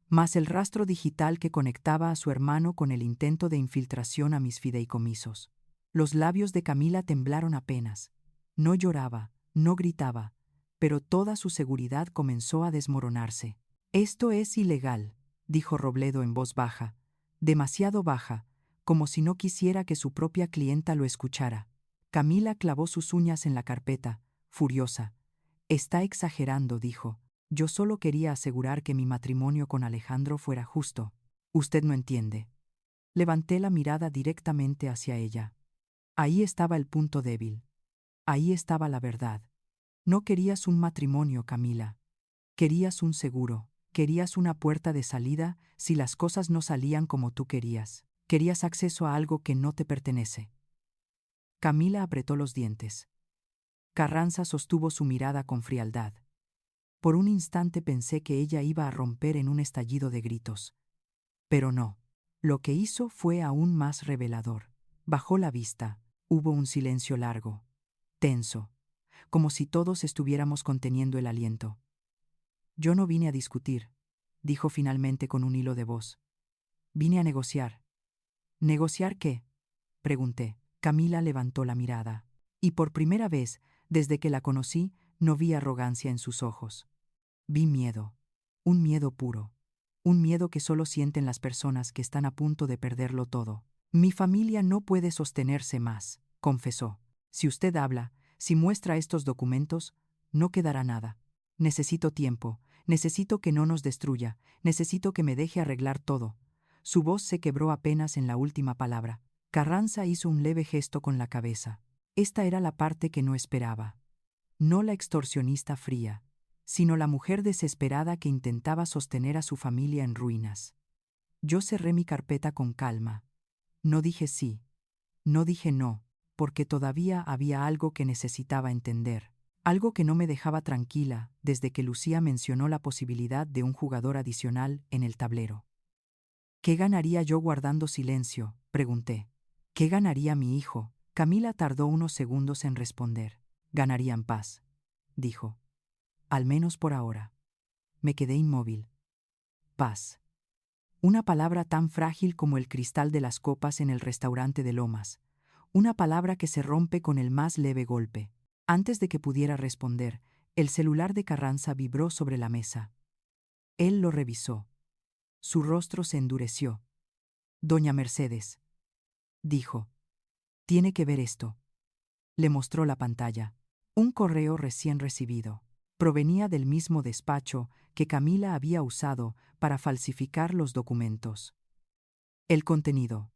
[SPEAKER 1] más el rastro digital que conectaba a su hermano con el intento de infiltración a mis fideicomisos. Los labios de Camila temblaron apenas. No lloraba, no gritaba, pero toda su seguridad comenzó a desmoronarse. Esto es ilegal, dijo Robledo en voz baja, demasiado baja, como si no quisiera que su propia clienta lo escuchara. Camila clavó sus uñas en la carpeta, furiosa. Está exagerando, dijo. Yo solo quería asegurar que mi matrimonio con Alejandro fuera justo. Usted no entiende. Levanté la mirada directamente hacia ella. Ahí estaba el punto débil. Ahí estaba la verdad. No querías un matrimonio, Camila. Querías un seguro. Querías una puerta de salida si las cosas no salían como tú querías. Querías acceso a algo que no te pertenece. Camila apretó los dientes. Carranza sostuvo su mirada con frialdad. Por un instante pensé que ella iba a romper en un estallido de gritos. Pero no. Lo que hizo fue aún más revelador. Bajó la vista. Hubo un silencio largo, tenso, como si todos estuviéramos conteniendo el aliento. Yo no vine a discutir, dijo finalmente con un hilo de voz. Vine a negociar. ¿Negociar qué?, pregunté. Camila levantó la mirada. Y por primera vez, desde que la conocí, no vi arrogancia en sus ojos. Vi miedo, un miedo puro, un miedo que solo sienten las personas que están a punto de perderlo todo. Mi familia no puede sostenerse más, confesó. Si usted habla, si muestra estos documentos, no quedará nada. Necesito tiempo, necesito que no nos destruya, necesito que me deje arreglar todo. Su voz se quebró apenas en la última palabra. Carranza hizo un leve gesto con la cabeza. Esta era la parte que no esperaba. No la extorsionista fría, sino la mujer desesperada que intentaba sostener a su familia en ruinas. Yo cerré mi carpeta con calma. No dije sí, no dije no, porque todavía había algo que necesitaba entender, algo que no me dejaba tranquila desde que Lucía mencionó la posibilidad de un jugador adicional en el tablero. ¿Qué ganaría yo guardando silencio?, pregunté. ¿Qué ganaría mi hijo? Camila tardó unos segundos en responder. Ganarían paz, dijo. Al menos por ahora. Me quedé inmóvil. Paz. Una palabra tan frágil como el cristal de las copas en el restaurante de Lomas. Una palabra que se rompe con el más leve golpe. Antes de que pudiera responder, el celular de Carranza vibró sobre la mesa. Él lo revisó. Su rostro se endureció. Doña Mercedes, dijo. Tiene que ver esto. Le mostró la pantalla. Un correo recién recibido. Provenía del mismo despacho que Camila había usado para falsificar los documentos. El contenido.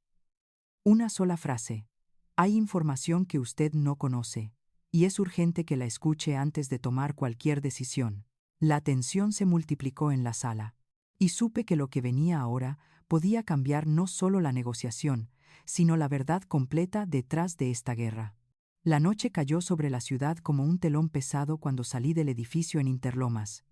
[SPEAKER 1] Una sola frase. Hay información que usted no conoce, y es urgente que la escuche antes de tomar cualquier decisión. La tensión se multiplicó en la sala, y supe que lo que venía ahora podía cambiar no solo la negociación, sino la verdad completa detrás de esta guerra. La noche cayó sobre la ciudad como un telón pesado cuando salí del edificio en Interlomas.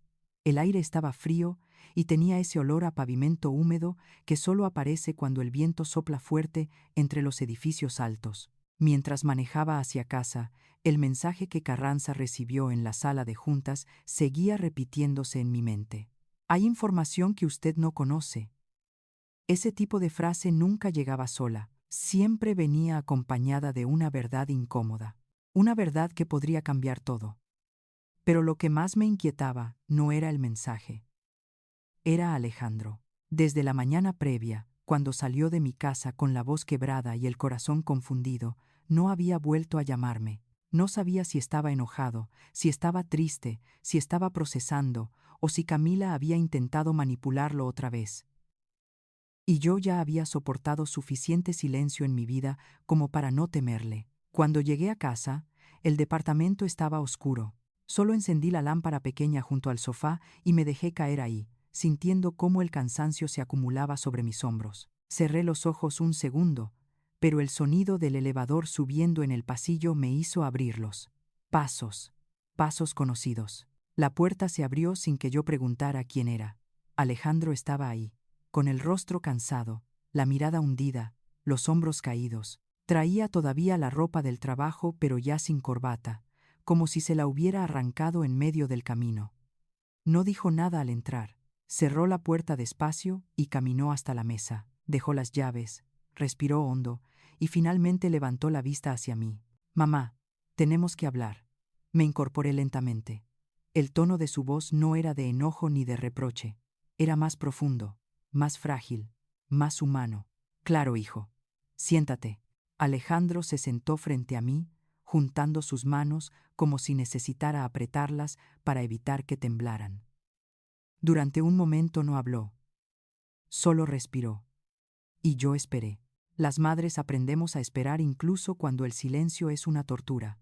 [SPEAKER 1] El aire estaba frío y tenía ese olor a pavimento húmedo que solo aparece cuando el viento sopla fuerte entre los edificios altos. Mientras manejaba hacia casa, el mensaje que Carranza recibió en la sala de juntas seguía repitiéndose en mi mente. Hay información que usted no conoce. Ese tipo de frase nunca llegaba sola, siempre venía acompañada de una verdad incómoda, una verdad que podría cambiar todo. Pero lo que más me inquietaba no era el mensaje. Era Alejandro. Desde la mañana previa, cuando salió de mi casa con la voz quebrada y el corazón confundido, no había vuelto a llamarme. No sabía si estaba enojado, si estaba triste, si estaba procesando, o si Camila había intentado manipularlo otra vez. Y yo ya había soportado suficiente silencio en mi vida como para no temerle. Cuando llegué a casa, el departamento estaba oscuro. Solo encendí la lámpara pequeña junto al sofá y me dejé caer ahí, sintiendo cómo el cansancio se acumulaba sobre mis hombros. Cerré los ojos un segundo, pero el sonido del elevador subiendo en el pasillo me hizo abrirlos. Pasos. Pasos conocidos. La puerta se abrió sin que yo preguntara quién era. Alejandro estaba ahí, con el rostro cansado, la mirada hundida, los hombros caídos. Traía todavía la ropa del trabajo, pero ya sin corbata, como si se la hubiera arrancado en medio del camino. No dijo nada al entrar. Cerró la puerta despacio y caminó hasta la mesa. Dejó las llaves, respiró hondo y finalmente levantó la vista hacia mí. Mamá, tenemos que hablar. Me incorporé lentamente. El tono de su voz no era de enojo ni de reproche. Era más profundo, más frágil, más humano. Claro, hijo. Siéntate. Alejandro se sentó frente a mí, juntando sus manos como si necesitara apretarlas para evitar que temblaran. Durante un momento no habló. Solo respiró. Y yo esperé. Las madres aprendemos a esperar incluso cuando el silencio es una tortura.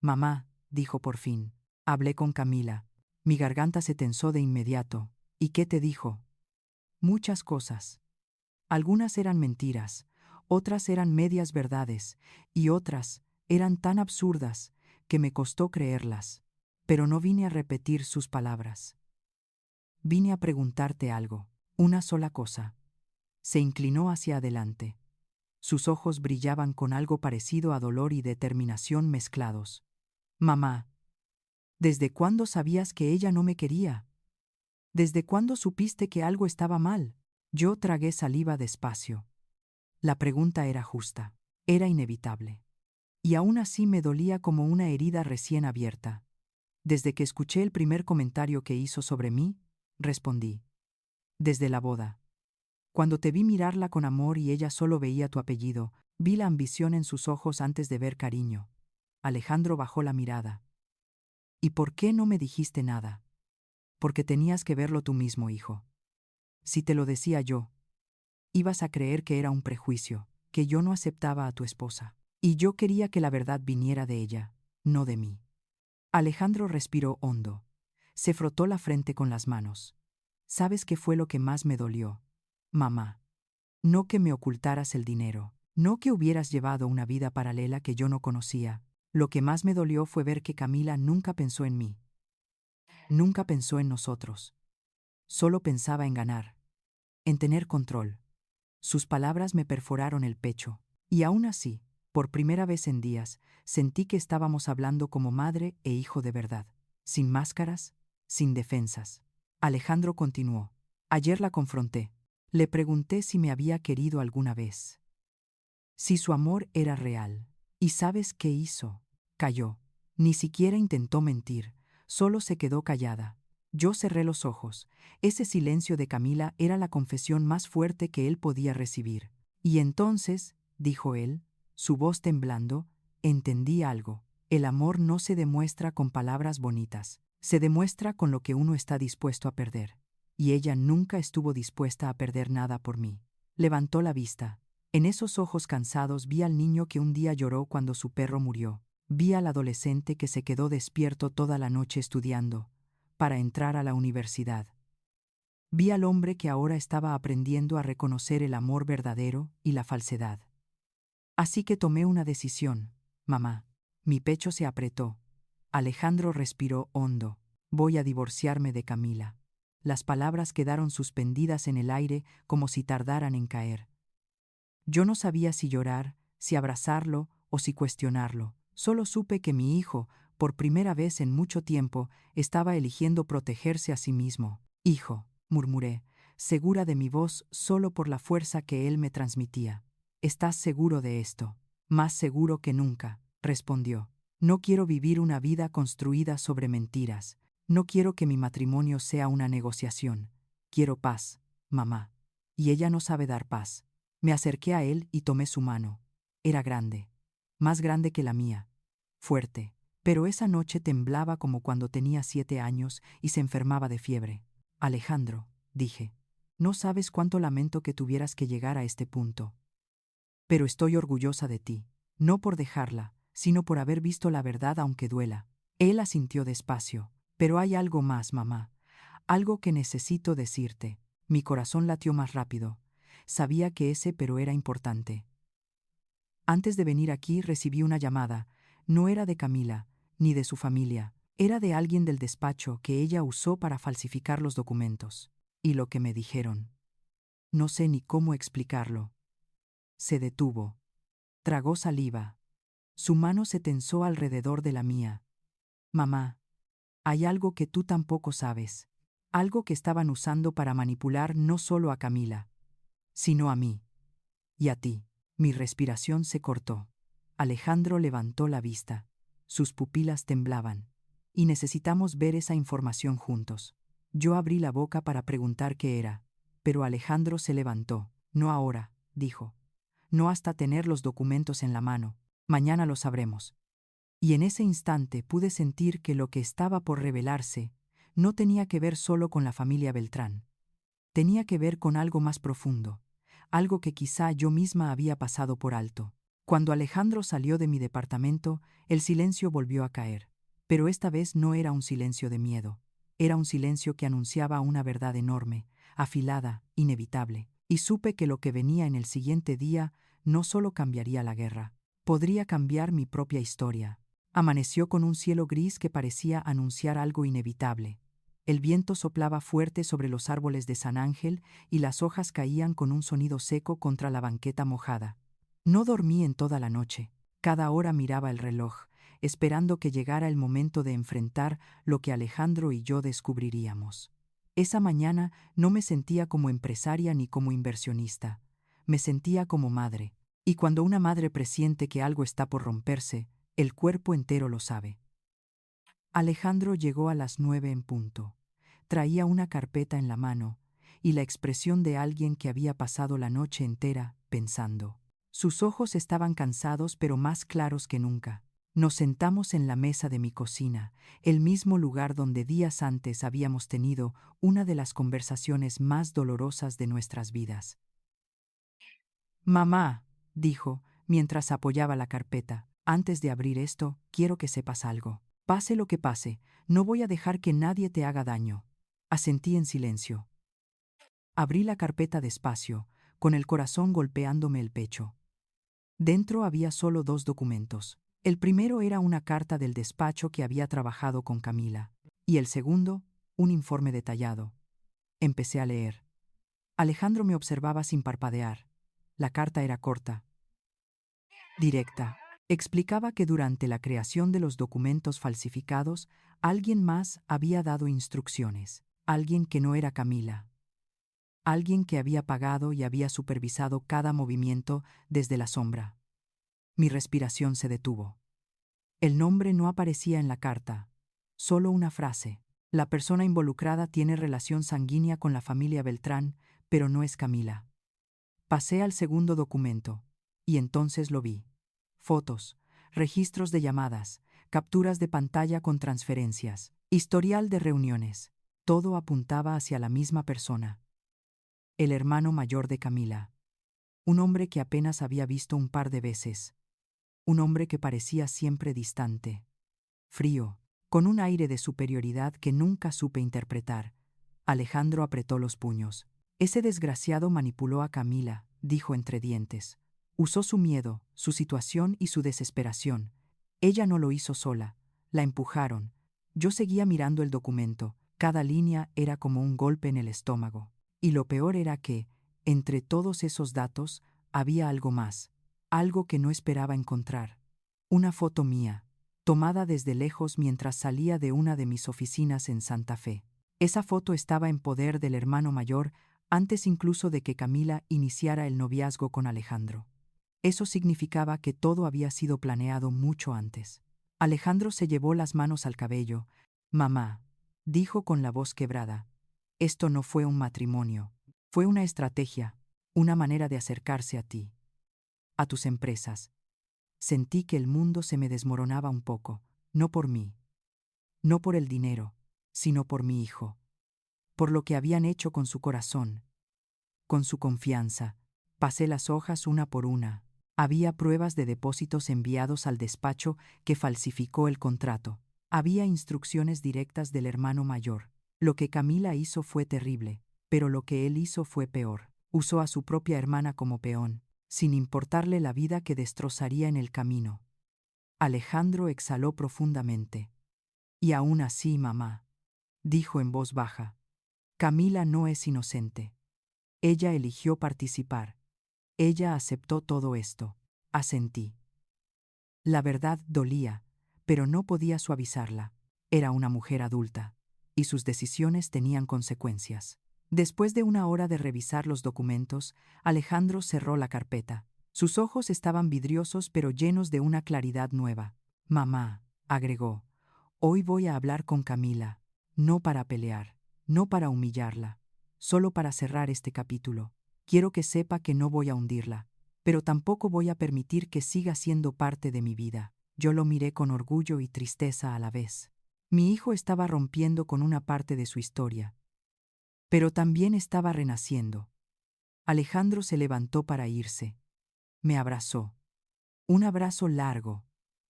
[SPEAKER 1] Mamá, dijo por fin. Hablé con Camila. Mi garganta se tensó de inmediato. ¿Y qué te dijo? Muchas cosas. Algunas eran mentiras, otras eran medias verdades, y otras eran tan absurdas que me costó creerlas. Pero no vine a repetir sus palabras. Vine a preguntarte algo, una sola cosa. Se inclinó hacia adelante. Sus ojos brillaban con algo parecido a dolor y determinación mezclados. Mamá, ¿desde cuándo sabías que ella no me quería? ¿Desde cuándo supiste que algo estaba mal? Yo tragué saliva despacio. La pregunta era justa, era inevitable. Y aún así me dolía como una herida recién abierta. Desde que escuché el primer comentario que hizo sobre mí, respondí. Desde la boda. Cuando te vi mirarla con amor y ella solo veía tu apellido, vi la ambición en sus ojos antes de ver cariño. Alejandro bajó la mirada. ¿Y por qué no me dijiste nada? Porque tenías que verlo tú mismo, hijo. Si te lo decía yo, ibas a creer que era un prejuicio, que yo no aceptaba a tu esposa. Y yo quería que la verdad viniera de ella, no de mí. Alejandro respiró hondo. Se frotó la frente con las manos. ¿Sabes qué fue lo que más me dolió? Mamá. No que me ocultaras el dinero, no que hubieras llevado una vida paralela que yo no conocía. Lo que más me dolió fue ver que Camila nunca pensó en mí. Nunca pensó en nosotros. Solo pensaba en ganar, en tener control. Sus palabras me perforaron el pecho. Y aún así, Por primera vez en días, sentí que estábamos hablando como madre e hijo de verdad, sin máscaras, sin defensas. Alejandro continuó. Ayer la confronté. Le pregunté si me había querido alguna vez. Si su amor era real. ¿Y sabes qué hizo? Calló. Ni siquiera intentó mentir, solo se quedó callada. Yo cerré los ojos. Ese silencio de Camila era la confesión más fuerte que él podía recibir. Y entonces, dijo él, su voz temblando, entendí algo. El amor no se demuestra con palabras bonitas, se demuestra con lo que uno está dispuesto a perder. Y ella nunca estuvo dispuesta a perder nada por mí. Levantó la vista. En esos ojos cansados vi al niño que un día lloró cuando su perro murió. Vi al adolescente que se quedó despierto toda la noche estudiando, para entrar a la universidad. Vi al hombre que ahora estaba aprendiendo a reconocer el amor verdadero y la falsedad. Así que tomé una decisión, mamá. Mi pecho se apretó. Alejandro respiró hondo. Voy a divorciarme de Camila. Las palabras quedaron suspendidas en el aire como si tardaran en caer. Yo no sabía si llorar, si abrazarlo o si cuestionarlo. Solo supe que mi hijo, por primera vez en mucho tiempo, estaba eligiendo protegerse a sí mismo. Hijo, murmuré, segura de mi voz solo por la fuerza que él me transmitía. ¿Estás seguro de esto? Más seguro que nunca, respondió. No quiero vivir una vida construida sobre mentiras. No quiero que mi matrimonio sea una negociación. Quiero paz, mamá. Y ella no sabe dar paz. Me acerqué a él y tomé su mano. Era grande, más grande que la mía, fuerte, pero esa noche temblaba como cuando tenía 7 años y se enfermaba de fiebre. Alejandro, dije, no sabes cuánto lamento que tuvieras que llegar a este punto. Pero estoy orgullosa de ti, no por dejarla, sino por haber visto la verdad aunque duela. Él asintió despacio. Pero hay algo más, mamá, algo que necesito decirte. Mi corazón latió más rápido. Sabía que ese pero era importante. Antes de venir aquí recibí una llamada. No era de Camila, ni de su familia. Era de alguien del despacho que ella usó para falsificar los documentos. Y lo que me dijeron. No sé ni cómo explicarlo. Se detuvo. Tragó saliva. Su mano se tensó alrededor de la mía. Mamá, hay algo que tú tampoco sabes. Algo que estaban usando para manipular no solo a Camila, sino a mí. Y a ti. Mi respiración se cortó. Alejandro levantó la vista. Sus pupilas temblaban. Y necesitamos ver esa información juntos. Yo abrí la boca para preguntar qué era, pero Alejandro se levantó. No ahora, dijo. No hasta tener los documentos en la mano. Mañana lo sabremos. Y en ese instante pude sentir que lo que estaba por revelarse no tenía que ver solo con la familia Beltrán. Tenía que ver con algo más profundo, algo que quizá yo misma había pasado por alto. Cuando Alejandro salió de mi departamento, el silencio volvió a caer. Pero esta vez no era un silencio de miedo. Era un silencio que anunciaba una verdad enorme, afilada, inevitable. Y supe que lo que venía en el siguiente día no solo cambiaría la guerra, podría cambiar mi propia historia. Amaneció con un cielo gris que parecía anunciar algo inevitable. El viento soplaba fuerte sobre los árboles de San Ángel y las hojas caían con un sonido seco contra la banqueta mojada. No dormí en toda la noche. Cada hora miraba el reloj, esperando que llegara el momento de enfrentar lo que Alejandro y yo descubriríamos. Esa mañana no me sentía como empresaria ni como inversionista. Me sentía como madre. Y cuando una madre presiente que algo está por romperse, el cuerpo entero lo sabe. Alejandro llegó a las 9 en punto. Traía una carpeta en la mano y la expresión de alguien que había pasado la noche entera pensando. Sus ojos estaban cansados pero más claros que nunca. Nos sentamos en la mesa de mi cocina, el mismo lugar donde días antes habíamos tenido una de las conversaciones más dolorosas de nuestras vidas. Mamá, dijo, mientras apoyaba la carpeta, antes de abrir esto, quiero que sepas algo. Pase lo que pase, no voy a dejar que nadie te haga daño. Asentí en silencio. Abrí la carpeta despacio, con el corazón golpeándome el pecho. Dentro había solo 2 documentos. El primero era una carta del despacho que había trabajado con Camila, y el segundo, un informe detallado. Empecé a leer. Alejandro me observaba sin parpadear. La carta era corta. directa. Explicaba que durante la creación de los documentos falsificados, alguien más había dado instrucciones. Alguien que no era Camila. Alguien que había pagado y había supervisado cada movimiento desde la sombra. Mi respiración se detuvo. El nombre no aparecía en la carta, solo una frase. La persona involucrada tiene relación sanguínea con la familia Beltrán, pero no es Camila. Pasé al segundo documento, y entonces lo vi. Fotos, registros de llamadas, capturas de pantalla con transferencias, historial de reuniones. Todo apuntaba hacia la misma persona. El hermano mayor de Camila. Un hombre que apenas había visto un par de veces. Un hombre que parecía siempre distante. Frío, con un aire de superioridad que nunca supe interpretar. Alejandro apretó los puños. Ese desgraciado manipuló a Camila, dijo entre dientes. Usó su miedo, su situación y su desesperación. Ella no lo hizo sola. La empujaron. Yo seguía mirando el documento. Cada línea era como un golpe en el estómago. Y lo peor era que, entre todos esos datos, había algo más. Algo que no esperaba encontrar. Una foto mía, tomada desde lejos mientras salía de una de mis oficinas en Santa Fe. Esa foto estaba en poder del hermano mayor antes incluso de que Camila iniciara el noviazgo con Alejandro. Eso significaba que todo había sido planeado mucho antes. Alejandro se llevó las manos al cabello. Mamá, dijo con la voz quebrada, esto no fue un matrimonio, fue una estrategia, una manera de acercarse a ti, a tus empresas. Sentí que el mundo se me desmoronaba un poco, no por mí, no por el dinero, sino por mi hijo, por lo que habían hecho con su corazón, con su confianza. Pasé las hojas una por una. Había pruebas de depósitos enviados al despacho que falsificó el contrato. Había instrucciones directas del hermano mayor. Lo que Camila hizo fue terrible, pero lo que él hizo fue peor. Usó a su propia hermana como peón, sin importarle la vida que destrozaría en el camino. Alejandro exhaló profundamente. Y aún así, mamá, dijo en voz baja, Camila no es inocente. Ella eligió participar. Ella aceptó todo esto. Asentí. La verdad dolía, pero no podía suavizarla. Era una mujer adulta, y sus decisiones tenían consecuencias. Después de una hora de revisar los documentos, Alejandro cerró la carpeta. Sus ojos estaban vidriosos pero llenos de una claridad nueva. Mamá, agregó, hoy voy a hablar con Camila, no para pelear, no para humillarla, solo para cerrar este capítulo. Quiero que sepa que no voy a hundirla, pero tampoco voy a permitir que siga siendo parte de mi vida. Yo lo miré con orgullo y tristeza a la vez. Mi hijo estaba rompiendo con una parte de su historia, pero también estaba renaciendo. Alejandro se levantó para irse. Me abrazó. Un abrazo largo,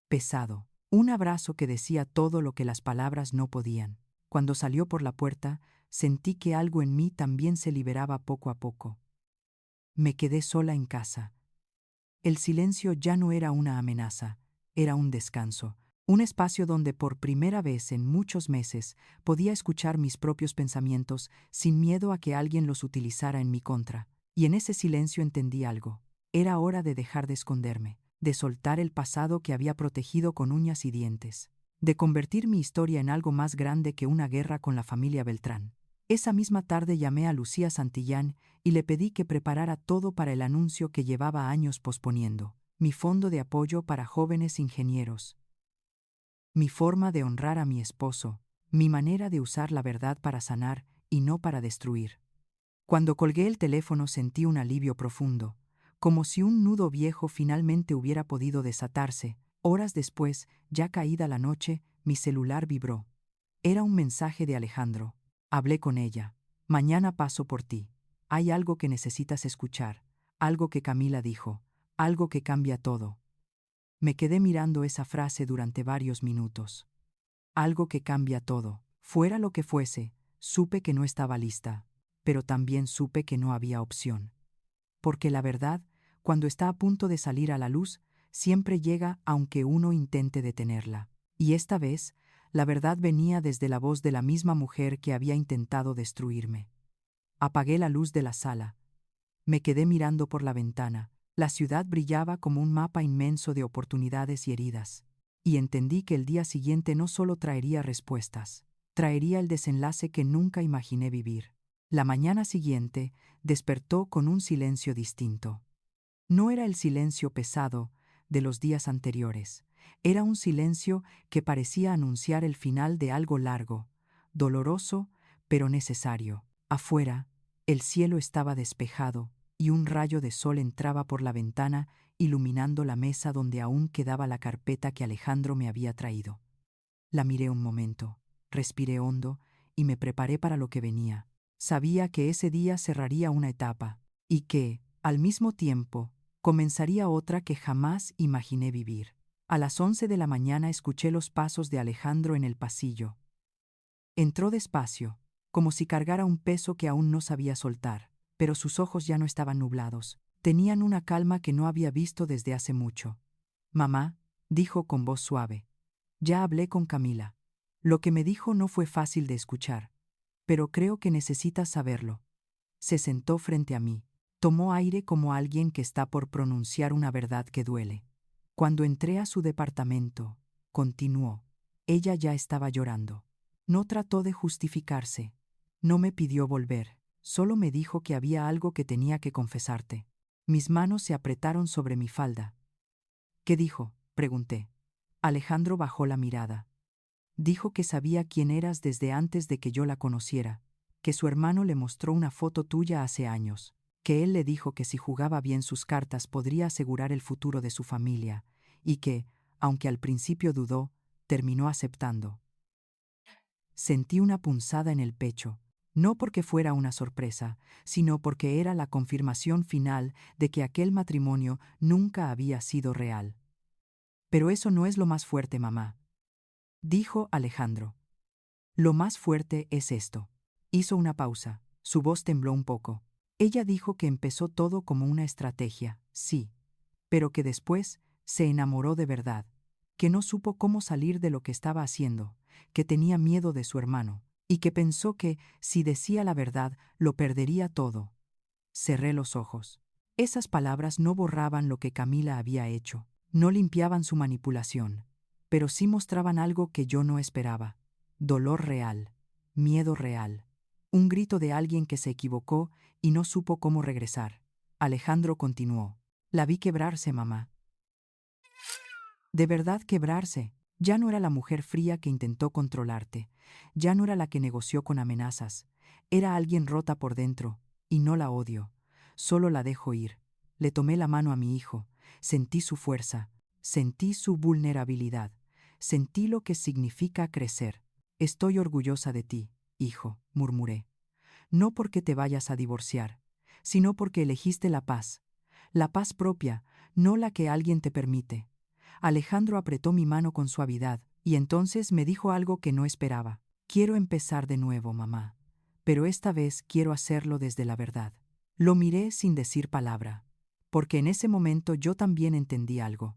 [SPEAKER 1] pesado, un abrazo que decía todo lo que las palabras no podían. Cuando salió por la puerta, sentí que algo en mí también se liberaba poco a poco. Me quedé sola en casa. El silencio ya no era una amenaza, era un descanso, un espacio donde por primera vez en muchos meses podía escuchar mis propios pensamientos sin miedo a que alguien los utilizara en mi contra. Y en ese silencio entendí algo. Era hora de dejar de esconderme, de soltar el pasado que había protegido con uñas y dientes, de convertir mi historia en algo más grande que una guerra con la familia Beltrán. Esa misma tarde llamé a Lucía Santillán y le pedí que preparara todo para el anuncio que llevaba años posponiendo, mi fondo de apoyo para jóvenes ingenieros, mi forma de honrar a mi esposo, mi manera de usar la verdad para sanar y no para destruir. Cuando colgué el teléfono sentí un alivio profundo, como si un nudo viejo finalmente hubiera podido desatarse. Horas después, ya caída la noche, mi celular vibró. Era un mensaje de Alejandro. Hablé con ella. Mañana paso por ti. Hay algo que necesitas escuchar, algo que Camila dijo, algo que cambia todo. Me quedé mirando esa frase durante varios minutos. Algo que cambia todo. Fuera lo que fuese, supe que no estaba lista, pero también supe que no había opción. Porque la verdad, cuando está a punto de salir a la luz, siempre llega aunque uno intente detenerla. Y esta vez, la verdad venía desde la voz de la misma mujer que había intentado destruirme. Apagué la luz de la sala. Me quedé mirando por la ventana. La ciudad brillaba como un mapa inmenso de oportunidades y heridas. Y entendí que el día siguiente no solo traería respuestas, traería el desenlace que nunca imaginé vivir. La mañana siguiente despertó con un silencio distinto. No era el silencio pesado de los días anteriores, era un silencio que parecía anunciar el final de algo largo, doloroso, pero necesario. Afuera, el cielo estaba despejado y un rayo de sol entraba por la ventana iluminando la mesa donde aún quedaba la carpeta que Alejandro me había traído. La miré un momento, respiré hondo y me preparé para lo que venía. Sabía que ese día cerraría una etapa y que, al mismo tiempo, comenzaría otra que jamás imaginé vivir. A las 11 de la mañana escuché los pasos de Alejandro en el pasillo. Entró despacio, como si cargara un peso que aún no sabía soltar, pero sus ojos ya no estaban nublados. Tenían una calma que no había visto desde hace mucho. Mamá, dijo con voz suave. Ya hablé con Camila. Lo que me dijo no fue fácil de escuchar, pero creo que necesitas saberlo. Se sentó frente a mí. Tomó aire como alguien que está por pronunciar una verdad que duele. Cuando entré a su departamento, continuó, ella ya estaba llorando. No trató de justificarse. No me pidió volver. Solo me dijo que había algo que tenía que confesarte. Mis manos se apretaron sobre mi falda. ¿Qué dijo?, pregunté. Alejandro bajó la mirada. Dijo que sabía quién eras desde antes de que yo la conociera, que su hermano le mostró una foto tuya hace años, que él le dijo que si jugaba bien sus cartas podría asegurar el futuro de su familia, y que, aunque al principio dudó, terminó aceptando. Sentí una punzada en el pecho, no porque fuera una sorpresa, sino porque era la confirmación final de que aquel matrimonio nunca había sido real. Pero eso no es lo más fuerte, mamá, dijo Alejandro. Lo más fuerte es esto. Hizo una pausa, su voz tembló un poco. Ella dijo que empezó todo como una estrategia, sí, pero que después se enamoró de verdad, que no supo cómo salir de lo que estaba haciendo, que tenía miedo de su hermano, y que pensó que, si decía la verdad, lo perdería todo. Cerré los ojos. Esas palabras no borraban lo que Camila había hecho, no limpiaban su manipulación, pero sí mostraban algo que yo no esperaba. Dolor real, miedo real, un grito de alguien que se equivocó y no supo cómo regresar. Alejandro continuó. La vi quebrarse, mamá. De verdad quebrarse. Ya no era la mujer fría que intentó controlarte, ya no era la que negoció con amenazas, era alguien rota por dentro, y no la odio, solo la dejo ir. Le tomé la mano a mi hijo, sentí su fuerza, sentí su vulnerabilidad, sentí lo que significa crecer. Estoy orgullosa de ti, hijo, murmuré. No porque te vayas a divorciar, sino porque elegiste la paz propia, no la que alguien te permite. Alejandro apretó mi mano con suavidad, y entonces me dijo algo que no esperaba. Quiero empezar de nuevo, mamá, pero esta vez quiero hacerlo desde la verdad. Lo miré sin decir palabra, porque en ese momento yo también entendí algo.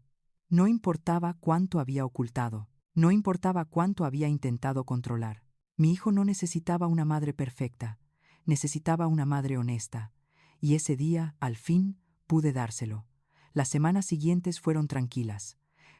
[SPEAKER 1] No importaba cuánto había ocultado, no importaba cuánto había intentado controlar. Mi hijo no necesitaba una madre perfecta, necesitaba una madre honesta, y ese día, al fin, pude dárselo. Las semanas siguientes fueron tranquilas.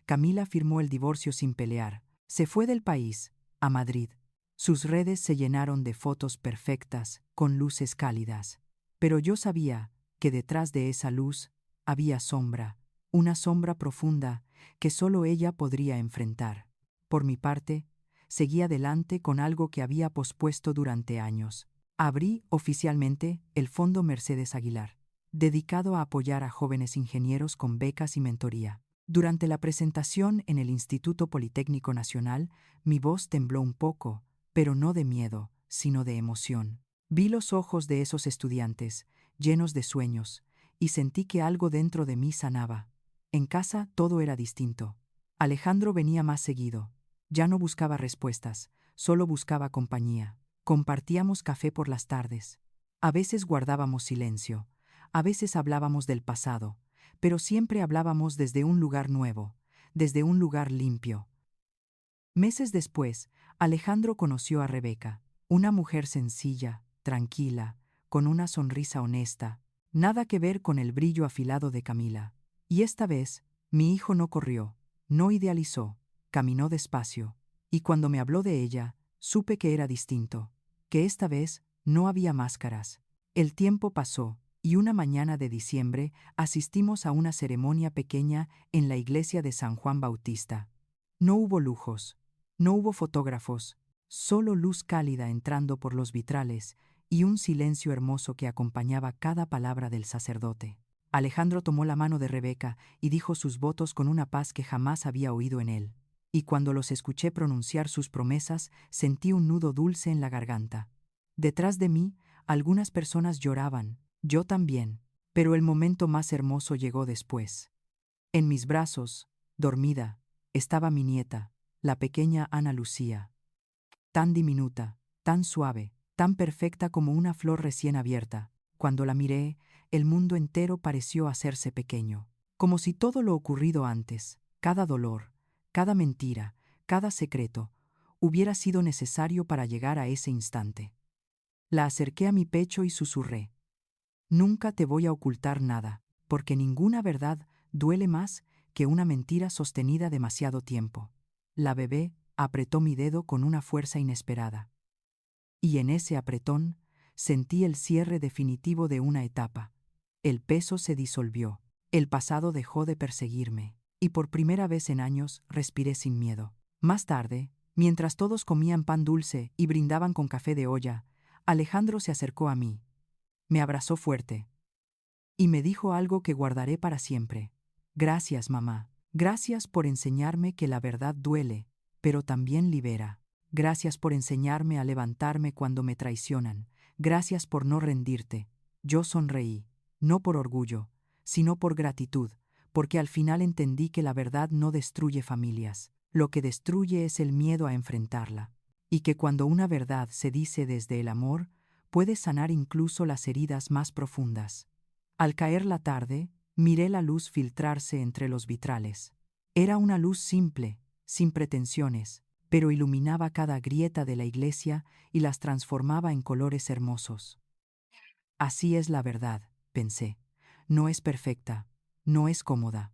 [SPEAKER 1] Camila firmó el divorcio sin pelear. Se fue del país, a Madrid. Sus redes se llenaron de fotos perfectas, con luces cálidas. Pero yo sabía que detrás de esa luz había sombra, una sombra profunda que solo ella podría enfrentar. Por mi parte, seguí adelante con algo que había pospuesto durante años. Abrí oficialmente el Fondo Mercedes Aguilar, dedicado a apoyar a jóvenes ingenieros con becas y mentoría. Durante la presentación en el Instituto Politécnico Nacional, mi voz tembló un poco, pero no de miedo, sino de emoción. Vi los ojos de esos estudiantes, llenos de sueños, y sentí que algo dentro de mí sanaba. En casa todo era distinto. Alejandro venía más seguido. Ya no buscaba respuestas, solo buscaba compañía. Compartíamos café por las tardes. A veces guardábamos silencio, a veces hablábamos del pasado, pero siempre hablábamos desde un lugar nuevo, desde un lugar limpio. Meses después, Alejandro conoció a Rebeca, una mujer sencilla, tranquila, con una sonrisa honesta, Nada que ver con el brillo afilado de Camila. Y esta vez, mi hijo no corrió, no idealizó, caminó despacio, y cuando me habló de ella, supe que era distinto, que esta vez no había máscaras. El tiempo pasó, y una mañana de diciembre asistimos a una ceremonia pequeña en la iglesia de San Juan Bautista. No hubo lujos, no hubo fotógrafos, solo luz cálida entrando por los vitrales y un silencio hermoso que acompañaba cada palabra del sacerdote. Alejandro tomó la mano de Rebeca y dijo sus votos con una paz que jamás había oído en él. Y cuando los escuché pronunciar sus promesas, sentí un nudo dulce en la garganta. Detrás de mí, algunas personas lloraban, yo también, pero el momento más hermoso llegó después. En mis brazos, dormida, estaba mi nieta, la pequeña Ana Lucía. Tan diminuta, tan suave, tan perfecta como una flor recién abierta. Cuando la miré, el mundo entero pareció hacerse pequeño, como si todo lo ocurrido antes, cada dolor, cada mentira, cada secreto, hubiera sido necesario para llegar a ese instante. La acerqué a mi pecho y susurré: nunca te voy a ocultar nada, porque ninguna verdad duele más que una mentira sostenida demasiado tiempo. La bebé apretó mi dedo con una fuerza inesperada. Y en ese apretón sentí el cierre definitivo de una etapa. El peso se disolvió, el pasado dejó de perseguirme, y por primera vez en años respiré sin miedo. Más tarde, mientras todos comían pan dulce y brindaban con café de olla, Alejandro se acercó a mí. Me abrazó fuerte y me dijo algo que guardaré para siempre. Gracias, mamá. Gracias por enseñarme que la verdad duele, pero también libera. Gracias por enseñarme a levantarme cuando me traicionan. Gracias por no rendirte. Yo sonreí, no por orgullo, sino por gratitud, porque al final entendí que la verdad no destruye familias. Lo que destruye es el miedo a enfrentarla. Y que cuando una verdad se dice desde el amor, puede sanar incluso las heridas más profundas. Al caer la tarde, miré la luz filtrarse entre los vitrales. Era una luz simple, sin pretensiones, pero iluminaba cada grieta de la iglesia y las transformaba en colores hermosos. Así es la verdad, pensé. No es perfecta, no es cómoda,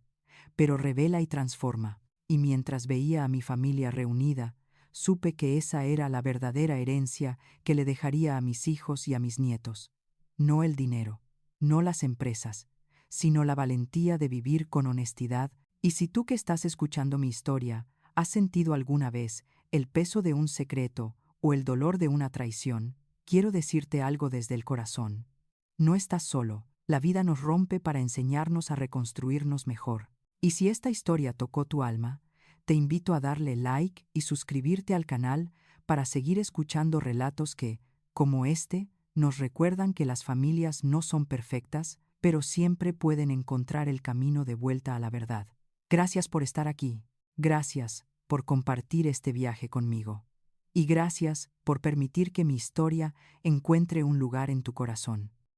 [SPEAKER 1] pero revela y transforma. Y mientras veía a mi familia reunida, supe que esa era la verdadera herencia que le dejaría a mis hijos y a mis nietos. No el dinero, no las empresas, sino la valentía de vivir con honestidad. Y si tú que estás escuchando mi historia, has sentido alguna vez el peso de un secreto o el dolor de una traición, quiero decirte algo desde el corazón. No estás solo, la vida nos rompe para enseñarnos a reconstruirnos mejor. Y si esta historia tocó tu alma, te invito a darle like y suscribirte al canal para seguir escuchando relatos que, como este, nos recuerdan que las familias no son perfectas, pero siempre pueden encontrar el camino de vuelta a la verdad. Gracias por estar aquí. Gracias por compartir este viaje conmigo. Y gracias por permitir que mi historia encuentre un lugar en tu corazón.